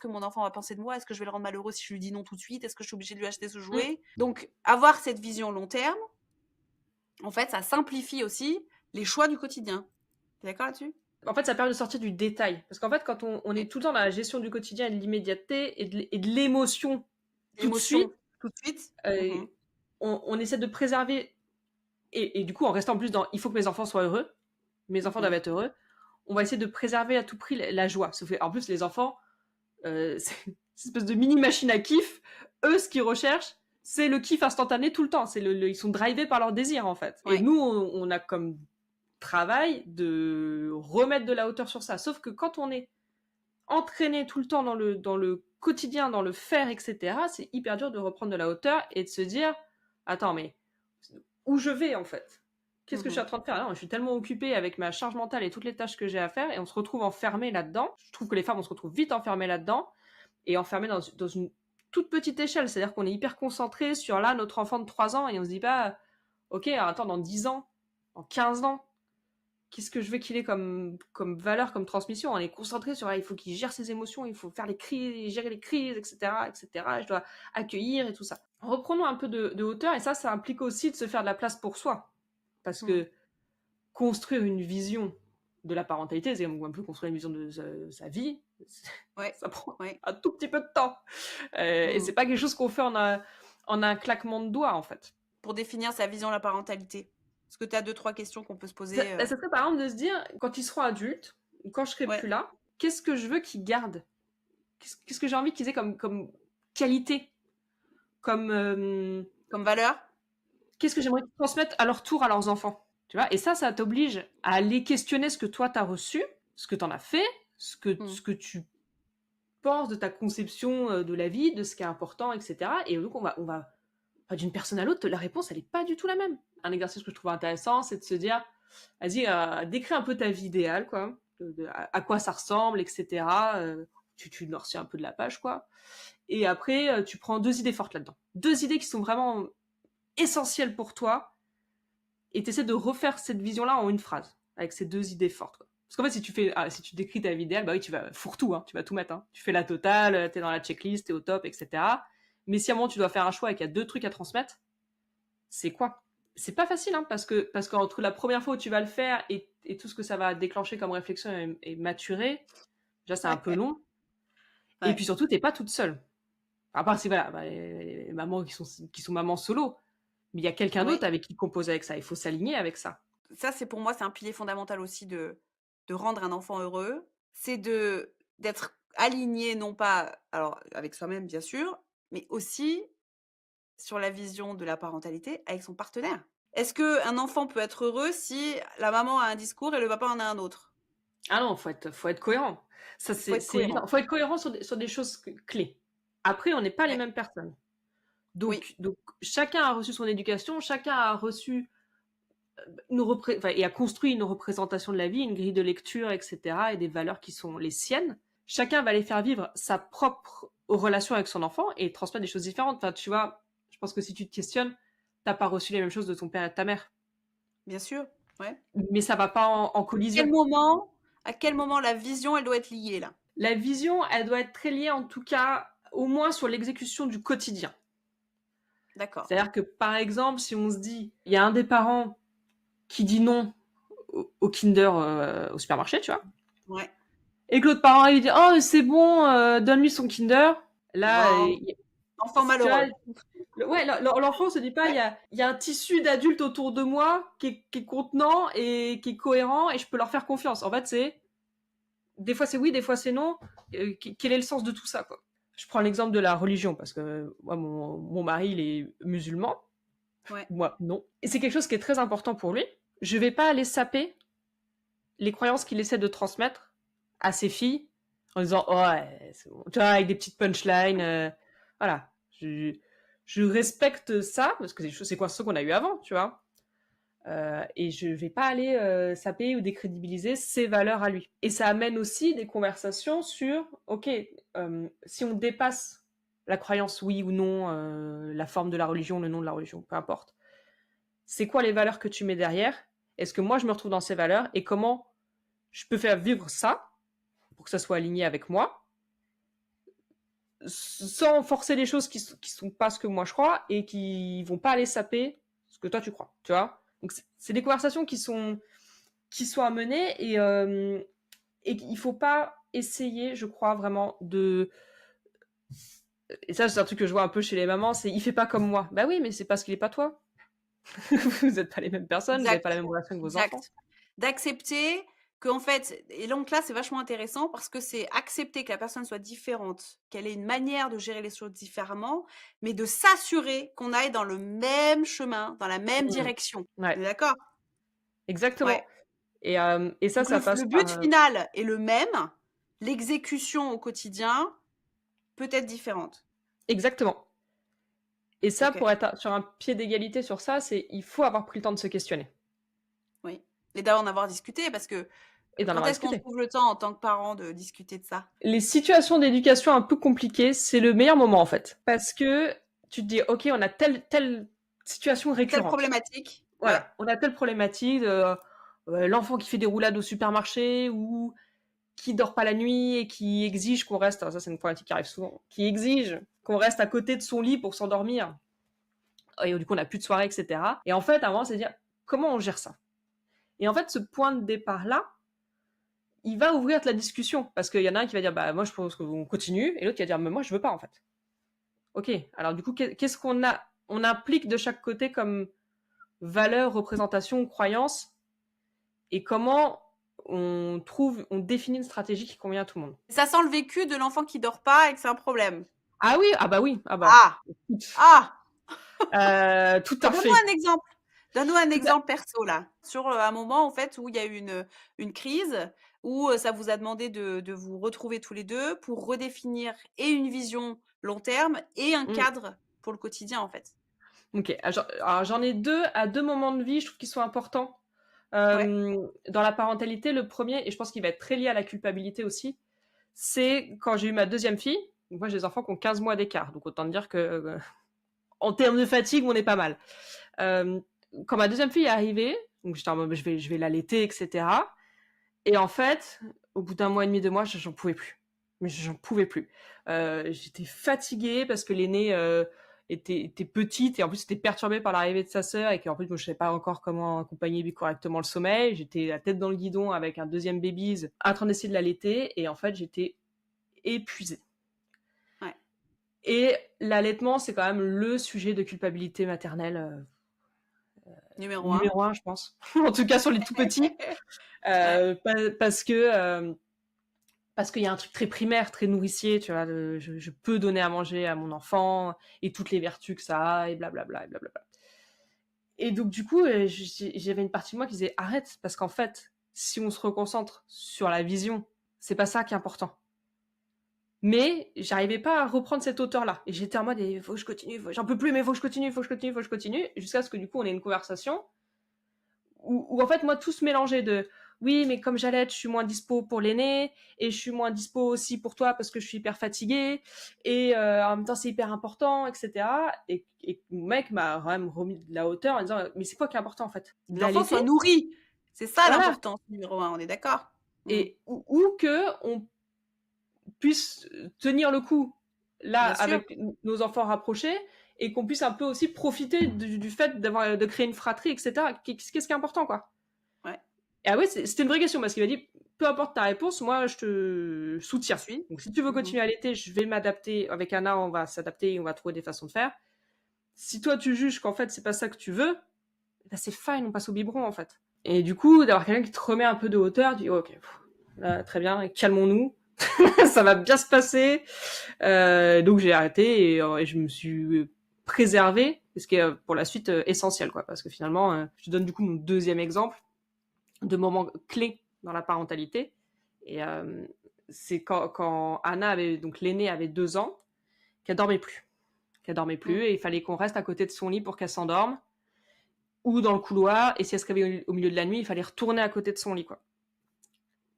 que mon enfant va penser de moi? Est-ce que je vais le rendre malheureux si je lui dis non tout de suite? Est-ce que je suis obligée de lui acheter ce mm. jouet? Donc avoir cette vision long terme, en fait, ça simplifie aussi les choix du quotidien. T'es d'accord là-dessus? En fait, ça permet de sortir du détail. Parce qu'en fait, quand on est Ouais. tout le temps dans la gestion du quotidien et de l'immédiateté et de l'émotion tout de suite, L'émotion, tout de suite. euh, Mmh. on essaie de préserver, et du coup, en restant en plus dans il faut que mes enfants soient heureux, mes enfants doivent Mmh. être heureux, on va essayer de préserver à tout prix la joie. Sauf que, en plus, les enfants, c'est une espèce de mini machine à kiff. Eux, ce qu'ils recherchent, c'est le kiff instantané tout le temps. Ils sont drivés par leur désir, en fait. Et Ouais. nous, on a comme travail de remettre de la hauteur sur ça. Sauf que quand on est entraîné tout le temps dans le quotidien, dans le faire, etc., c'est hyper dur de reprendre de la hauteur et de se dire attends, mais où je vais en fait? Qu'est-ce que je suis Mmh. en train de faire? Non, je suis tellement occupée avec ma charge mentale et toutes les tâches que j'ai à faire et on se retrouve enfermé là-dedans. Je trouve que les femmes, on se retrouve vite enfermées là-dedans et enfermées dans une toute petite échelle. C'est-à-dire qu'on est hyper concentré sur là, notre enfant de 3 ans et on se dit pas, ok, attends, dans 10 ans, dans 15 ans, qu'est-ce que je veux qu'il ait comme valeur, comme transmission? On est concentré sur, il faut qu'il gère ses émotions, il faut faire les crises, gérer les crises, etc., etc. Je dois accueillir et tout ça. Reprenons un peu de hauteur et ça implique aussi de se faire de la place pour soi. Parce Mmh. que construire une vision de la parentalité, c'est un peu construire une vision de sa vie, Ouais. ça prend Ouais. un tout petit peu de temps. Et Mmh. c'est pas quelque chose qu'on fait en un claquement de doigts, en fait. Pour définir sa vision de la parentalité. Est-ce que tu as 2-3 questions qu'on peut se Ça, poser, ça serait par exemple de se dire, quand ils seront adultes, ou quand je serai Ouais. plus là, qu'est-ce que je veux qu'ils gardent? Qu'est-ce que j'ai envie qu'ils aient comme qualité? Comme, Comme valeur? qu'est-ce que j'aimerais qu'ils transmettent à leur tour à leurs enfants? Tu vois? Et ça t'oblige à aller questionner ce que toi t'as reçu, ce que t'en as fait, Mmh. ce que tu penses de ta conception de la vie, de ce qui est important, etc. Et donc enfin, d'une personne à l'autre, la réponse elle est pas du tout la même. Un exercice que je trouve intéressant, c'est de se dire, vas-y, décris un peu ta vie idéale, quoi, à quoi ça ressemble, etc. Tu noircis un peu de la page, quoi. Et après, tu prends 2 idées fortes là-dedans. 2 idées qui sont vraiment essentielles pour toi, et tu essaies de refaire cette vision-là en une phrase, avec ces 2 idées fortes, quoi. Parce qu'en fait, si tu décris ta vie idéale, bah oui, tu vas fourre-tout, hein, tu vas tout mettre. Hein. Tu fais la totale, t'es dans la checklist, t'es au top, etc. Mais si à un moment tu dois faire un choix et qu'il y a 2 trucs à transmettre, c'est quoi? C'est pas facile, hein, parce qu'entre la première fois où tu vas le faire et tout ce que ça va déclencher comme réflexion et maturer, déjà c'est un peu Ouais. long. Et Ouais. puis surtout, t'es pas toute seule. À part si voilà, bah, les mamans qui sont mamans solo, mais il y a quelqu'un Ouais. d'autre avec qui composer avec ça. Il faut s'aligner avec ça. Ça, c'est pour moi, c'est un pilier fondamental aussi de rendre un enfant heureux. C'est d'être aligné, non pas alors avec soi-même, bien sûr, mais aussi sur la vision de la parentalité avec son partenaire. est-ce qu'un enfant peut être heureux si la maman a un discours et le papa en a un autre? Ah non, faut être cohérent. Ça, Il faut être c'est évident. cohérent. Faut être cohérent sur des choses clés. Après, on n'est pas les Ouais, mêmes personnes. oui, Donc, chacun a reçu son éducation, chacun a reçu et a construit une représentation de la vie, une grille de lecture, etc., et des valeurs qui sont les siennes. Chacun va les faire vivre sa propre relation avec son enfant et transmettre des choses différentes. Enfin, tu vois, je pense que si tu te questionnes, t'as pas reçu les mêmes choses de ton père et de ta mère. bien sûr, ouais. Mais ça va pas en Quel collision. moment à quel moment la vision, elle doit être liée là? La vision, elle doit être très liée, en tout cas, au moins sur l'exécution du quotidien. D'accord. C'est-à-dire que, par exemple, si on se dit, il y a un des parents qui dit non au Kinder au supermarché, tu vois, Ouais. et que l'autre parent il dit oh c'est bon, donne-lui son Kinder. Là, Oh, enfant tu vois, malheureux. ouais, l'enfant se dit pas Ouais, il y a un tissu d'adultes autour de moi qui est contenant et qui est cohérent et je peux leur faire confiance. En fait, c'est des fois c'est oui, des fois c'est non. Quel est le sens de tout ça, quoi? Je prends l'exemple de la religion parce que moi mon mari il est musulman, ouais. moi non, et c'est quelque chose qui est très important pour lui. Je vais pas aller saper les croyances qu'il essaie de transmettre à ses filles en disant oh, ouais, c'est bon. Tu vois, avec des petites punchlines. Voilà. Je respecte ça parce que c'est quoi ce qu'on a eu avant, tu vois. Et je vais pas aller saper ou décrédibiliser ses valeurs à lui. Et ça amène aussi des conversations sur ok, si on dépasse la croyance oui ou non, la forme de la religion, le nom de la religion, peu importe. C'est quoi les valeurs que tu mets derrière? Est-ce que moi je me retrouve dans ces valeurs et comment je peux faire vivre ça pour que ça soit aligné avec moi, sans forcer les choses qui sont pas ce que moi je crois et qui vont pas aller saper ce que toi tu crois, tu vois. Donc c'est des conversations qui sont à mener et il faut pas essayer, je crois vraiment de et ça c'est un truc que je vois un peu chez les mamans, c'est il fait pas comme moi. Bah oui, mais c'est parce qu'il est pas toi. Vous êtes pas les mêmes personnes, vous avez pas la Exact, même relation que vos enfants. exact. D'accepter qu'en fait et donc là, c'est vachement intéressant parce que c'est accepter que la personne soit différente, qu'elle ait une manière de gérer les choses différemment, mais de s'assurer qu'on aille dans le même chemin, dans la même Mmh. direction. Ouais, On est d'accord? Ouais. exactement. Et ça, Donc ça le passe par but final est le même, l'exécution au quotidien peut être différente. exactement. Et ça, OK, pour être sur un pied d'égalité sur ça, c'est il faut avoir pris le temps de se questionner oui. Et d'en avoir discuté parce que, et d'en quand avoir est-ce qu'on discuté. trouve le temps en tant que parent de discuter de ça? Les situations d'éducation un peu compliquées, c'est le meilleur moment en fait, parce que tu te dis ok, on a telle situation Telle récurrente. problématique? Ouais. Voilà, on a telle problématique de l'enfant qui fait des roulades au supermarché ou qui dort pas la nuit et qui exige qu'on reste. Ça, c'est une problématique qui arrive souvent. Qui exige qu'on reste à côté de son lit pour s'endormir. Et du coup, on n'a plus de soirée, etc. Et en fait, à un moment, c'est de dire comment on gère ça. Et en fait, ce point de départ-là, il va ouvrir la discussion. Parce qu'il y en a un qui va dire, bah, moi, je pense qu'on continue. Et l'autre qui va dire, mais moi, je veux pas, en fait. Ok. Alors, du coup, qu'est-ce on implique de chaque côté comme valeur, représentation, croyance et comment on définit une stratégie qui convient à tout le monde. Ça sent le vécu de l'enfant qui dort pas et que c'est un problème. Ah oui, ah bah oui, ah bah. Ah! Ah! Tout Bah, à donne-nous fait. un exemple. Donne-nous un Tout à... exemple perso là, sur, un moment en fait où il y a eu une crise, où, ça vous a demandé de vous retrouver tous les 2 pour redéfinir et une vision long terme et un Mm. cadre pour le quotidien en fait. Ok, alors, j'en ai deux à deux moments de vie, je trouve qu'ils sont importants. Ouais, Dans la parentalité, le premier, et je pense qu'il va être très lié à la culpabilité aussi, c'est quand j'ai eu ma deuxième fille. Donc moi, j'ai des enfants qui ont 15 mois d'écart. Donc autant dire que, en termes de fatigue, on est pas mal. Euh, Quand ma deuxième fille est arrivée, donc j'étais en mode, je vais l'allaiter, etc. Et en fait, au bout d'un mois et demi, 2 mois, j'en pouvais plus. Mais j'en pouvais plus. J'étais fatiguée parce que l'aînée était petite et en plus était perturbée par l'arrivée de sa sœur et qu'en plus moi je savais pas encore comment accompagner correctement le sommeil. J'étais la tête dans le guidon avec un deuxième baby's en train d'essayer de l'allaiter et en fait j'étais épuisée. ouais. Et l'allaitement c'est quand même le sujet de culpabilité maternelle Numéro un. numéro un je pense. En tout cas sur les tout petits. Ouais. Parce que parce qu'il y a un truc très primaire, très nourricier, tu vois, je peux donner à manger à mon enfant et toutes les vertus que ça a et blablabla et blablabla. Et donc, du coup, j'avais une partie de moi qui disait arrête, parce qu'en fait, si on se reconcentre sur la vision, c'est pas ça qui est important. Mais j'arrivais pas à reprendre cette hauteur-là. Et j'étais en mode, il faut que je continue, j'en peux plus, mais il faut que je continue, il faut que je continue, il faut que je continue. Jusqu'à ce que du coup, on ait une conversation où en fait, moi, tout se mélangeait de oui, mais comme j'allais, je suis moins dispo pour l'aîné, et je suis moins dispo aussi pour toi parce que je suis hyper fatiguée, et en même temps, c'est hyper important, etc. Et mon mec m'a quand même remis de la hauteur en disant, mais c'est quoi qui est important en fait? L'enfant soit D'allaiter, nourri. C'est ça voilà. l'importance numéro 1, on est d'accord? Et ou que on puisse tenir le coup là Bien sûr. avec nos enfants rapprochés et qu'on puisse un peu aussi profiter du fait de créer une fratrie, etc. Qu'est-ce qui est important, quoi. Ouais. Et ah ouais, c'était une vraie question parce qu'il m'a dit peu importe ta réponse, moi je te Je te soutiens. suis. Donc si tu veux continuer à allaiter, je vais m'adapter. Avec Anna, on va s'adapter et on va trouver des façons de faire. Si toi tu juges qu'en fait c'est pas ça que tu veux, bah c'est fine, on passe au biberon en fait. Et du coup, d'avoir quelqu'un qui te remet un peu de hauteur, tu dis ok, là, très bien, calmons-nous. Ça va bien se passer. Donc j'ai arrêté et je me suis préservée, ce qui est pour la suite essentiel, quoi. Parce que finalement, je te donne du coup mon deuxième exemple de moment clé dans la parentalité. Et c'est quand Anna avait, donc l'aînée avait 2 ans, qu'elle dormait plus. Qu'elle dormait plus et il fallait qu'on reste à côté de son lit pour qu'elle s'endorme ou dans le couloir. Et si elle se réveillait au milieu de la nuit, il fallait retourner à côté de son lit, quoi.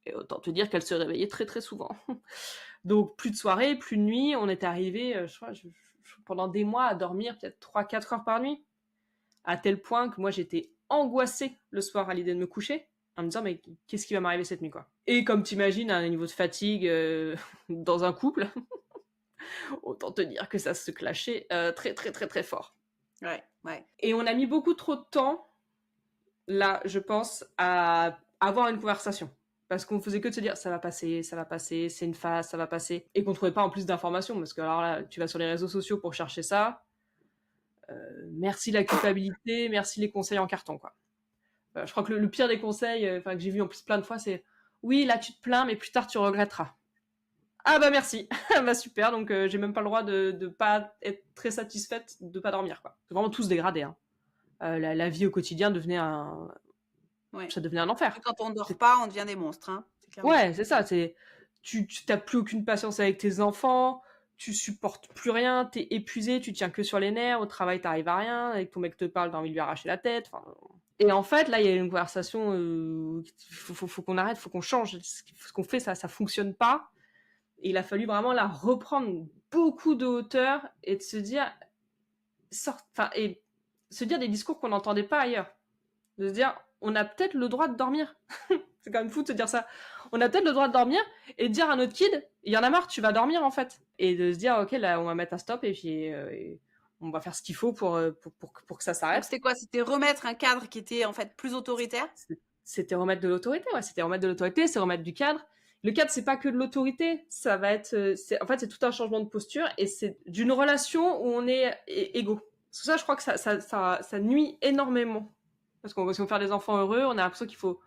Et autant te dire qu'elle se réveillait très très souvent. Donc plus de soirée, plus de nuit. On était arrivé, je crois, pendant des mois à dormir peut-être 3-4 heures par nuit. À tel point que moi j'étais angoissée le soir à l'idée de me coucher, en me disant mais qu'est-ce qui va m'arriver cette nuit, quoi. Et comme t'imagines, un niveau de fatigue dans un couple, autant te dire que ça se clashait très très très très fort. Ouais, ouais. Et on a mis beaucoup trop de temps, là, je pense, à avoir une conversation. Parce qu'on faisait que de se dire ça va passer, c'est une phase, ça va passer. Et qu'on trouvait pas en plus d'informations. Parce que alors là, tu vas sur les réseaux sociaux pour chercher ça. Merci la culpabilité, merci les conseils en carton, quoi. Je crois que le pire des conseils, que j'ai vu en plus plein de fois, c'est oui, là tu te plains, mais plus tard tu regretteras. Ah bah merci, bah super, donc j'ai même pas le droit de pas être très satisfaite de pas dormir, quoi. C'est vraiment tout se dégrader, hein. La vie au quotidien devenait Ouais. ça devenait un enfer. Quand on dort pas, on devient des monstres, hein. C'est clairement ça. Ouais, c'est ça, tu t'as plus aucune patience avec tes enfants, tu supportes plus rien, t'es épuisé, tu tiens que sur les nerfs, au travail t'arrives à rien, avec ton mec te parle, t'as envie de lui arracher la tête, enfin. Et en fait, là, il y a une conversation, faut qu'on arrête, faut qu'on change, ce qu'on fait, ça fonctionne pas. Et il a fallu vraiment la reprendre beaucoup de hauteur et de se dire, et se dire des discours qu'on n'entendait pas ailleurs. De se dire, on a peut-être le droit de dormir. C'est quand même fou de se dire ça. On a peut-être le droit de dormir et de dire à notre kid, il y en a marre, tu vas dormir en fait. Et de se dire, ok, là, on va mettre un stop et puis et on va faire ce qu'il faut pour que ça Donc s'arrête. c'était quoi? C'était remettre un cadre qui était en fait plus autoritaire? C'était remettre de l'autorité, ouais. C'était remettre de l'autorité, c'est remettre du cadre. Le cadre, c'est pas que de l'autorité, ça va être, en fait, c'est tout un changement de posture et c'est d'une relation où on est égaux. Parce que ça, je crois que ça nuit énormément. Parce qu'on veut faire des enfants heureux, on a l'impression qu'il faut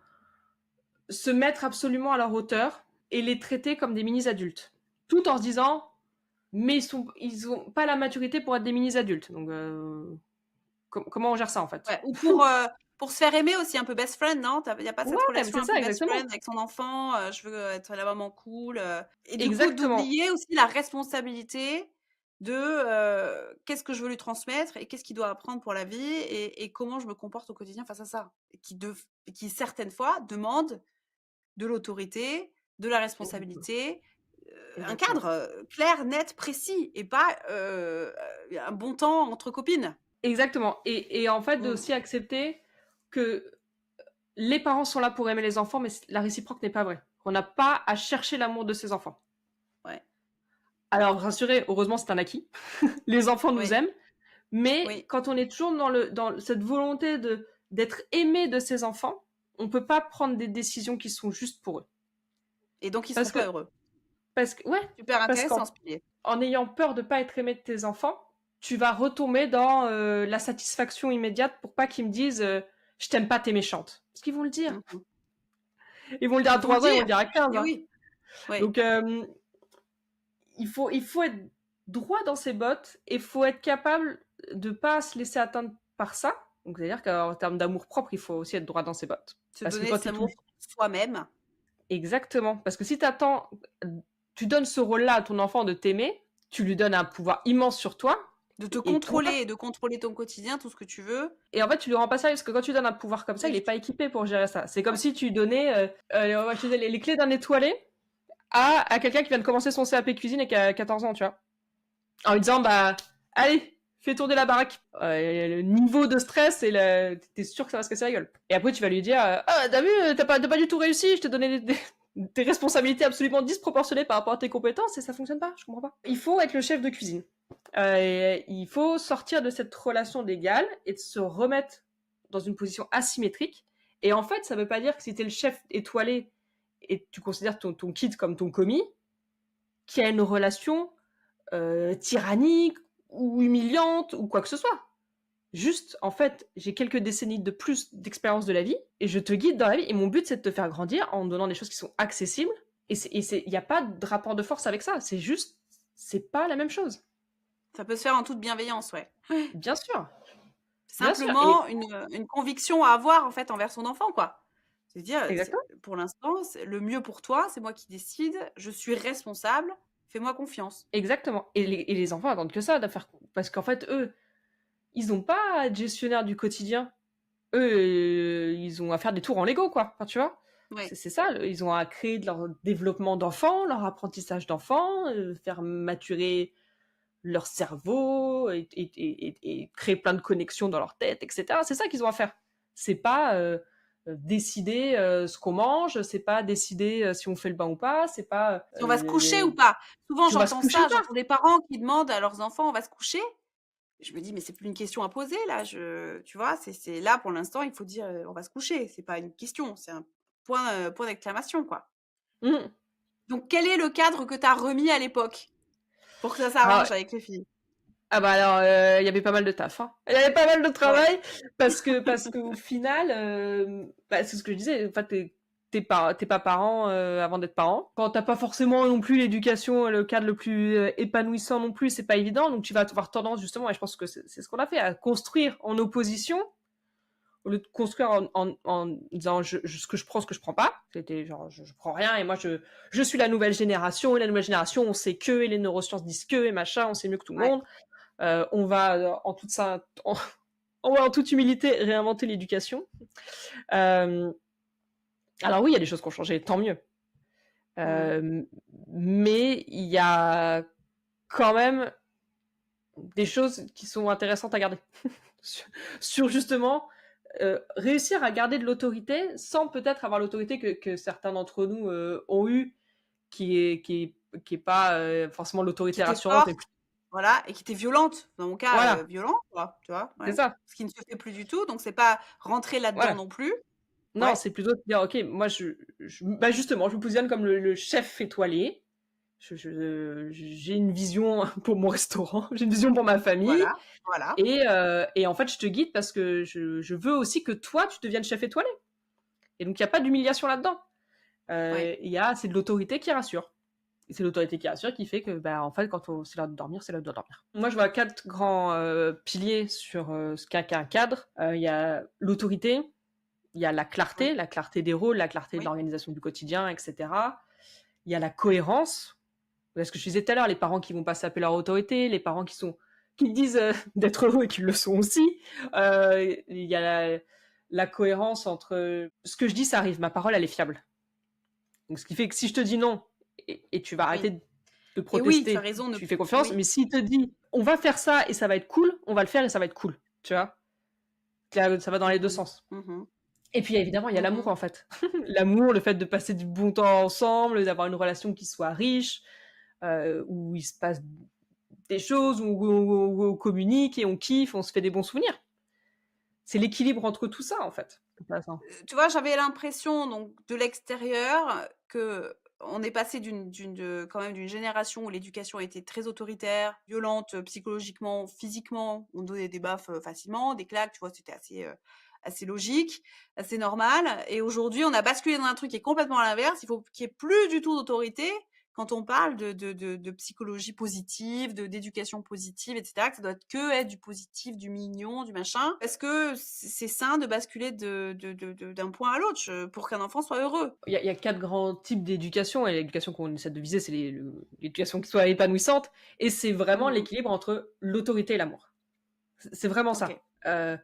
se mettre absolument à leur hauteur et les traiter comme des mini-adultes. Tout en se disant, mais ils ont pas la maturité pour être des mini-adultes. Donc, comment on gère ça, en fait? Ouais, ou pour se faire aimer aussi, un peu best friend, non? Il y a pas cette Ouais, relation c'est un ça, peu best exactement. friend avec son enfant, je veux être la maman cool, et du coup Exactement. d'oublier aussi la responsabilité de, qu'est-ce que je veux lui transmettre et qu'est-ce qu'il doit apprendre pour la vie et comment je me comporte au quotidien face à ça. Et qui certaines fois demande de l'autorité, de la Exactement. responsabilité, un Exactement. cadre, clair, net, précis et pas, un bon temps entre copines. Exactement. Et en fait, de Mmh. aussi accepter que les parents sont là pour aimer les enfants, mais la réciproque n'est pas vraie. On n'a pas à chercher l'amour de ses enfants. Ouais. Alors, rassurez, heureusement, c'est un acquis. Les enfants nous Oui, aiment, mais oui. quand on est toujours dans cette volonté d'être aimé de ses enfants, on peut pas prendre des décisions qui sont justes pour eux. Et donc ils seront Parce pas que, heureux. ouais, Super parce intéressant qu'en ce pilier. en ayant peur de pas être aimé de tes enfants, tu vas retomber dans la satisfaction immédiate pour pas qu'ils me disent je t'aime pas, t'es méchante. Parce qu'ils vont le dire. Mmh mh. Ils vont le dire à Ils vont le 3 ans, ils vont le dire. dire à 15. Et Hein. oui, oui. Donc, il faut être droit dans ses bottes et il faut être capable de pas se laisser atteindre par ça. Donc c'est-à-dire qu'en termes d'amour-propre, il faut aussi être droit dans ses bottes. Se Parce que donner quand cet tu es tout amour soi-même. exactement, parce que si tu donnes ce rôle-là à ton enfant de t'aimer, tu lui donnes un pouvoir immense sur toi De te et toi contrôler et de contrôler ton quotidien, tout ce que tu veux. et en fait, tu lui rends pas sérieux parce que quand tu donnes un pouvoir comme ça, il est pas équipé pour gérer ça. C'est comme Ouais. si tu donnais, on va te donner les clés d'un étoilé à quelqu'un qui vient de commencer son CAP cuisine et qui a 14 ans, tu vois. En lui disant, bah, allez, fais tourner la baraque. Le niveau de stress, t'es sûr que ça va se casser la gueule. Et après, tu vas lui dire, ah, t'as vu, t'as pas du tout réussi, je t'ai donné des responsabilités absolument disproportionnées par rapport à tes compétences et ça fonctionne pas, je comprends pas. Il faut être le chef de cuisine. Il faut sortir de cette relation d'égal et de se remettre dans une position asymétrique. Et en fait, ça veut pas dire que si t'es le chef étoilé et tu considères ton kid comme ton commis, qu'il y a une relation tyrannique ou humiliante ou quoi que ce soit. Juste, en fait, j'ai quelques décennies de plus d'expérience de la vie et je te guide dans la vie. Et mon but, c'est de te faire grandir en donnant des choses qui sont accessibles. Et il n'y a pas de rapport de force avec ça. C'est juste, c'est pas la même chose. Ça peut se faire en toute bienveillance, ouais. Bien sûr. Bien sûr. Simplement une conviction à avoir, en fait, envers son enfant, quoi. C'est-à-dire, Exactement. pour l'instant, le mieux pour toi, c'est moi qui décide, je suis responsable, fais-moi confiance. Exactement. Et les enfants attendent que ça, parce qu'en fait, eux, ils n'ont pas à être gestionnaires du quotidien. Eux, ils ont à faire des tours en Lego, quoi. Enfin, tu vois. Ouais. C'est ça, ils ont à créer de leur développement d'enfant, leur apprentissage d'enfant, faire maturer leur cerveau et créer plein de connexions dans leur tête, etc. C'est ça qu'ils ont à faire. C'est pas décider ce qu'on mange, c'est pas décider si on fait le bain ou pas, c'est pas Si on va se coucher ou pas. Souvent, si on va se j'entends coucher ou ça, pas. j'entends des parents qui demandent à leurs enfants, on va se coucher. Je me dis, mais c'est plus une question à poser, là. Tu vois, c'est là, pour l'instant, il faut dire, on va se coucher. C'est pas une question, c'est un point d'exclamation, quoi. Mmh. Donc, quel est le cadre que tu as remis à l'époque pour que ça Alors, s'arrange avec les filles? ah bah alors, il y avait pas mal de taf. Hein. Il y avait pas mal de Ouais, travail parce que au final, bah, c'est ce que je disais. En fait, t'es pas parent avant d'être parent. Quand t'as pas forcément non plus l'éducation, le cadre le plus épanouissant non plus, c'est pas évident. Donc tu vas avoir tendance justement, et je pense que c'est ce qu'on a fait, à construire en opposition au lieu de construire en disant ce que je prends, ce que je prends pas. C'était genre je prends rien et moi je suis la nouvelle génération et la nouvelle génération on sait que et les neurosciences disent que et machin, on sait mieux que tout le ouais. monde. On va on va en toute humilité réinventer l'éducation. Alors oui, il y a des choses qui ont changé, tant mieux. Mais il y a quand même des choses qui sont intéressantes à garder. sur justement réussir à garder de l'autorité sans peut-être avoir l'autorité que certains d'entre nous ont eu, qui est pas forcément Qui l'autorité était rassurante. forte, voilà, et qui était violente. Dans mon cas, Voilà, violent, quoi, tu vois? c'est Ouais. ça. Ce qui ne se fait plus du tout, donc c'est pas rentrer là-dedans Voilà. non plus. Non, Ouais, c'est plutôt de dire, ok, moi, bah justement, je me positionne comme le chef étoilé. J'ai une vision pour mon restaurant, j'ai une vision pour ma famille, voilà, voilà. et en fait, je te guide parce que je veux aussi que toi, tu deviennes chef étoilé. Et donc, il n'y a pas d'humiliation là-dedans. Ouais. C'est de l'autorité qui rassure. Et c'est l'autorité qui rassure qui fait que, bah, en fait, quand c'est l'heure de dormir, c'est l'heure de dormir. Moi, je vois 4 grands piliers sur ce qu'est un cadre. Il y a l'autorité, il y a Oui, la clarté des rôles, la clarté de oui, l'organisation du quotidien, etc. Il y a la cohérence. Ce que je disais tout à l'heure, les parents qui vont pas s'appeler leur autorité, les parents qui disent d'être heureux et qui le sont aussi. Il y a la cohérence entre ce que je dis, ça arrive, ma parole, elle est fiable. Donc, ce qui fait que si je te dis non et tu vas oui. arrêter de Et oui, tu as protester, raison, tu lui fais confiance. oui. Mais s'il te dit on va faire ça et ça va être cool, on va le faire et ça va être cool. Tu vois, ça va dans les deux Mmh sens. mh. Mmh. Et puis évidemment, il y a l'amour Mmh. en fait. L'amour, le fait de passer du bon temps ensemble, d'avoir une relation qui soit riche, où il se passe des choses, où on communique et on kiffe, on se fait des bons souvenirs. C'est l'équilibre entre tout ça en fait. Tu vois, j'avais l'impression donc de l'extérieur qu'on est passé quand même d'une génération où l'éducation était très autoritaire, violente, psychologiquement, physiquement. On donnait des baffes, facilement, des claques, tu vois? C'était assez logique, assez normal et aujourd'hui, on a basculé dans un truc qui est complètement à l'inverse. Il faut qu'il y ait plus du tout d'autorité, quand on parle de psychologie positive, d'éducation positive, etc., que ça doit être du positif, du mignon, du machin. Est-ce que c'est sain de basculer d'un point à l'autre pour qu'un enfant soit heureux? Il y a 4 grands types d'éducation, et l'éducation qu'on essaie de viser, c'est l'éducation qui soit épanouissante, et c'est vraiment Mmh. l'équilibre entre l'autorité et l'amour. C'est vraiment OK. ça.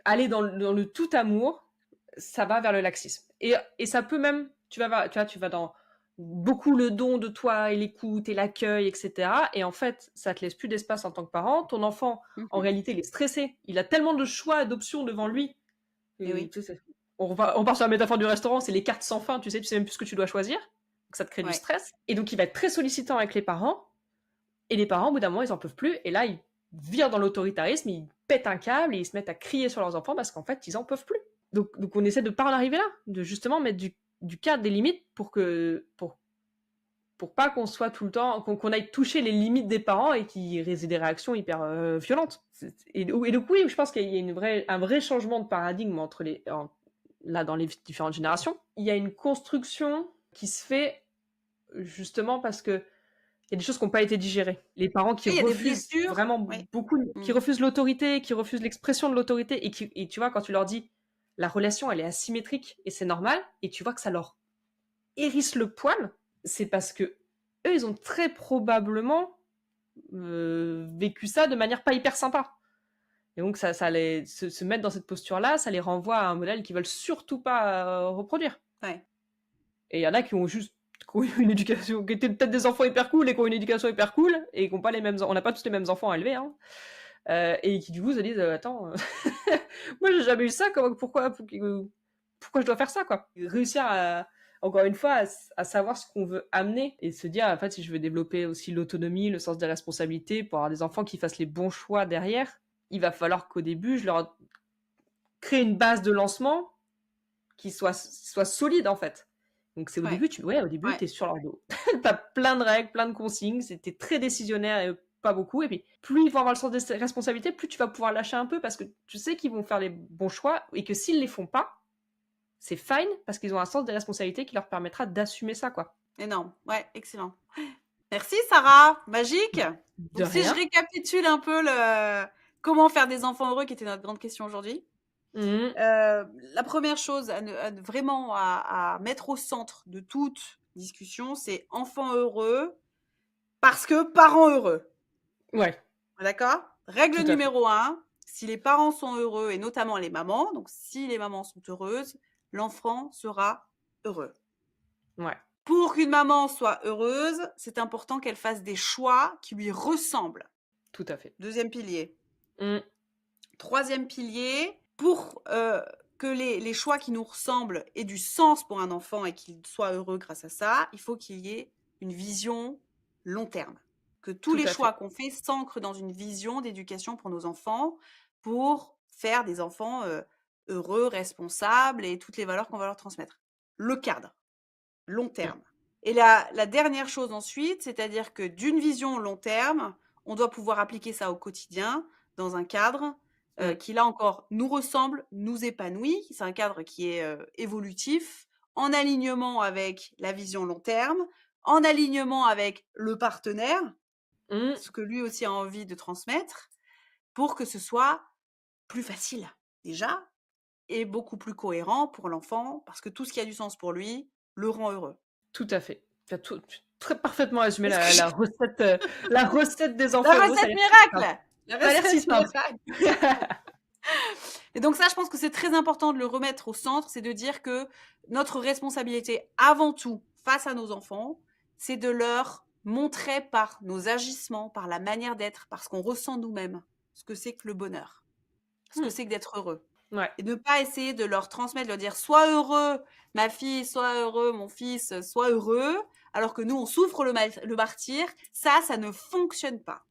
Aller dans le tout amour, ça va vers le laxisme. Et ça peut même, tu vas dans beaucoup le don de toi et l'écoute et l'accueil, etc. Et en fait, ça te laisse plus d'espace en tant que parent. Ton enfant, en Mmh. réalité, il est stressé. Il a tellement de choix et d'options devant lui. Eh oui. Tu sais, on part sur la métaphore du restaurant, c'est les cartes sans fin, tu sais même plus ce que tu dois choisir. Donc ça te crée du Ouais. stress. Et donc il va être très sollicitant avec les parents. Et les parents, au bout d'un moment, ils en peuvent plus. Et là, ils virent dans l'autoritarisme, ils pètent un câble et ils se mettent à crier sur leurs enfants parce qu'en fait, ils en peuvent plus. Donc on essaie de pas en arriver là, de justement mettre du cadre, des limites pour pas qu'on soit tout le temps, qu'on aille toucher les limites des parents et qu'ils aient des réactions hyper violentes. Et donc oui, je pense qu'il y a un vrai changement de paradigme là dans les différentes générations. Il y a une construction qui se fait justement parce que il y a des choses qui n'ont pas été digérées. Les parents qui Oui, il y a des refusent blessures. vraiment Oui. beaucoup, qui refusent l'autorité, qui refusent l'expression de l'autorité, et tu vois, quand tu leur dis la relation, elle est asymétrique et c'est normal, et tu vois que ça leur hérisse le poil, c'est parce que eux, ils ont très probablement vécu ça de manière pas hyper sympa. Et donc, ça se mettre dans cette posture-là, ça les renvoie à un modèle qu'ils veulent surtout pas reproduire. Ouais. Et il y en a qui ont juste une éducation, qui étaient peut-être des enfants hyper cool et qui ont une éducation hyper cool et qui n'ont pas les mêmes, on n'a pas tous les mêmes enfants à élever, hein. Et qui du coup se disent attends, moi j'ai jamais eu ça, pourquoi je dois faire ça, quoi. Réussir encore une fois à savoir ce qu'on veut amener et se dire en fait, si je veux développer aussi l'autonomie, le sens des responsabilités pour avoir des enfants qui fassent les bons choix derrière, il va falloir qu'au début je leur crée une base de lancement qui soit solide en fait. Donc c'est au Ouais. début, t'es sur leur dos. T'as plein de règles, plein de consignes, c'était très décisionnaire et pas beaucoup. Et puis plus ils vont avoir le sens des responsabilités, plus tu vas pouvoir lâcher un peu parce que tu sais qu'ils vont faire les bons choix et que s'ils les font pas, c'est fine parce qu'ils ont un sens des responsabilités qui leur permettra d'assumer ça, quoi. Énorme. Ouais, excellent. Merci Sarah, magique. De Donc si je rien. récapitule un peu comment faire des enfants heureux, qui était notre grande question aujourd'hui. Mmh. La première chose vraiment à mettre au centre de toute discussion, c'est enfants heureux parce que parents heureux. Ouais. D'accord? Règle Tout à fait. numéro 1, si les parents sont heureux, et notamment les mamans, donc si les mamans sont heureuses, l'enfant sera heureux. Ouais. Pour qu'une maman soit heureuse, c'est important qu'elle fasse des choix qui lui ressemblent. Tout à fait. Deuxième pilier. Mmh. Troisième pilier, pour que les choix qui nous ressemblent aient du sens pour un enfant et qu'il soit heureux grâce à ça, il faut qu'il y ait une vision long terme. Que tous Tout les à choix fait. qu'on fait s'ancrent dans une vision d'éducation pour nos enfants, pour faire des enfants heureux, responsables et toutes les valeurs qu'on va leur transmettre. Le cadre, long Mmh. terme. Et la dernière chose ensuite, c'est-à-dire que d'une vision long terme, on doit pouvoir appliquer ça au quotidien, dans un cadre Mmh. qui, là encore, nous ressemble, nous épanouit. C'est un cadre qui est évolutif, en alignement avec la vision long terme, en alignement avec le partenaire, Mmh. ce que lui aussi a envie de transmettre, pour que ce soit plus facile, déjà, et beaucoup plus cohérent pour l'enfant, parce que tout ce qui a du sens pour lui le rend heureux. Tout à fait. Tu as très parfaitement résumé Est-ce que la recette des la enfants heureux, ça a recette l'air si simple. miracle! La Ça a l'air si recette simple. miracle! Et donc ça, je pense que c'est très important de le remettre au centre, c'est de dire que notre responsabilité, avant tout, face à nos enfants, c'est de leur montrer par nos agissements, par la manière d'être, par ce qu'on ressent nous-mêmes, ce que c'est que le bonheur, ce que c'est que d'être heureux. Ouais. Et ne pas essayer de leur transmettre, de leur dire sois heureux, ma fille, sois heureux, mon fils, sois heureux, alors que nous, on souffre le martyre. Ça ne fonctionne pas.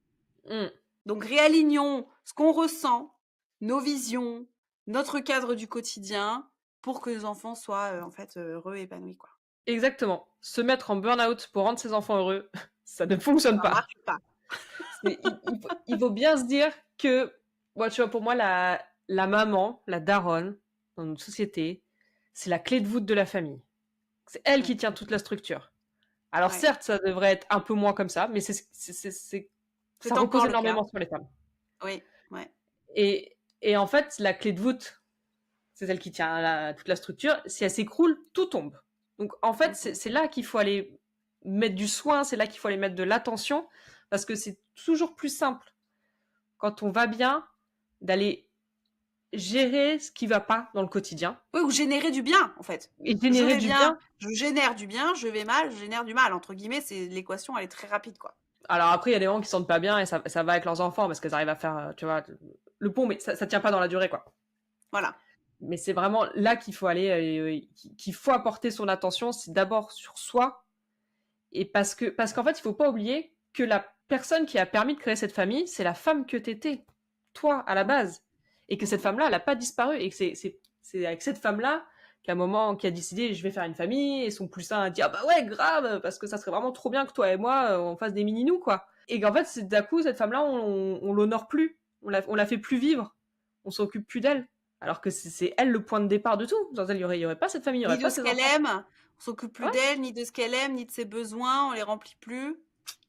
Mmh. Donc, réalignons ce qu'on ressent, nos visions, notre cadre du quotidien, pour que nos enfants soient en fait heureux et épanouis, quoi. Exactement. Se mettre en burn-out pour rendre ses enfants heureux, ça ne fonctionne Ça pas. marche pas. Il faut bien se dire que, moi, tu vois, pour moi, la maman, la daronne, dans notre société, c'est la clé de voûte de la famille. C'est elle qui tient toute la structure. Alors Ouais. certes, ça devrait être un peu moins comme ça, mais ça C'est repose encore le cas. énormément sur les femmes. Oui, ouais. Et en fait, la clé de voûte, c'est celle qui tient toute la structure. Si elle s'écroule, tout tombe. Donc en fait, c'est là qu'il faut aller mettre du soin, c'est là qu'il faut aller mettre de l'attention, parce que c'est toujours plus simple, quand on va bien, d'aller gérer ce qui va pas dans le quotidien. Oui, ou générer du bien, en fait. Et Je générer vais du bien, bien. je génère du bien, je vais mal, je génère du mal. Entre guillemets, c'est l'équation, elle est très rapide, quoi. Alors après, il y a des gens qui se sentent pas bien et ça va avec leurs enfants parce qu'elles arrivent à faire, tu vois, le pont, mais ça tient pas dans la durée, quoi. Voilà. Mais c'est vraiment là qu'il faut aller, qu'il faut apporter son attention, c'est d'abord sur soi. Et parce qu'en fait, il faut pas oublier que la personne qui a permis de créer cette famille, c'est la femme que t'étais, toi, à la base. Et que cette femme-là, elle a pas disparu. Et que c'est avec cette femme-là qu'à un moment, qui a décidé, je vais faire une famille, et son plus un a dit, ah bah ouais, grave, parce que ça serait vraiment trop bien que toi et moi, on fasse des mini-nous, quoi. Et qu'en fait, c'est d'un coup, cette femme-là, on l'honore plus. On la fait plus vivre. On s'occupe plus d'elle. Alors que c'est elle le point de départ de tout. Sans elle, il y aurait pas cette famille, il y Ni aurait de pas ce ces qu'elle enfants. aime, on s'occupe plus Ouais. d'elle, ni de ce qu'elle aime, ni de ses besoins, on les remplit plus,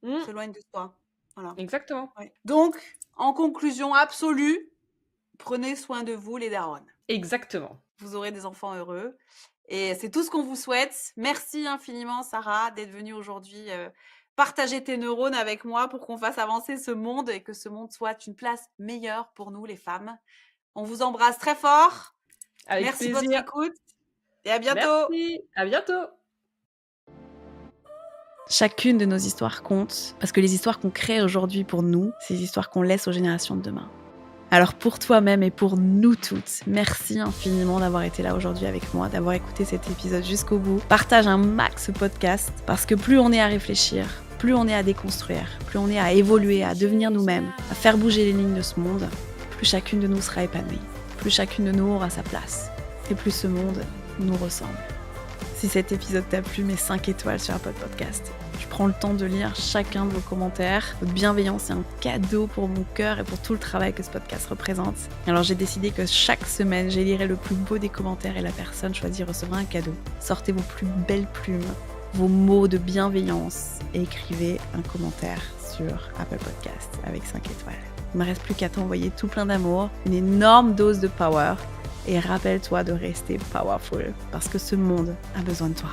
on Mmh. s'éloigne de soi. Voilà. Exactement. Ouais. Donc, en conclusion absolue, prenez soin de vous, les darons. Exactement. Vous aurez des enfants heureux. Et c'est tout ce qu'on vous souhaite. Merci infiniment, Sarah, d'être venue aujourd'hui partager tes neurones avec moi pour qu'on fasse avancer ce monde et que ce monde soit une place meilleure pour nous, les femmes. On vous embrasse très fort. Avec Merci de votre plaisir. écoute et à bientôt. Merci. À bientôt. Chacune de nos histoires compte, parce que les histoires qu'on crée aujourd'hui pour nous, c'est les histoires qu'on laisse aux générations de demain. Alors pour toi-même et pour nous toutes, merci infiniment d'avoir été là aujourd'hui avec moi, d'avoir écouté cet épisode jusqu'au bout. Partage un max ce podcast, parce que plus on est à réfléchir, plus on est à déconstruire, plus on est à évoluer, à devenir nous-mêmes, à faire bouger les lignes de ce monde, plus chacune de nous sera épanouie, plus chacune de nous aura sa place, et plus ce monde nous ressemble. Si cet épisode t'a plu, mets 5 étoiles sur Apple Podcast. Je prends le temps de lire chacun de vos commentaires. Votre bienveillance est un cadeau pour mon cœur et pour tout le travail que ce podcast représente. Alors j'ai décidé que chaque semaine, j'élirai le plus beau des commentaires et la personne choisie recevra un cadeau. Sortez vos plus belles plumes, vos mots de bienveillance et écrivez un commentaire sur Apple Podcast avec 5 étoiles. Il ne me reste plus qu'à t'envoyer tout plein d'amour, une énorme dose de power. Et rappelle-toi de rester powerful, parce que ce monde a besoin de toi.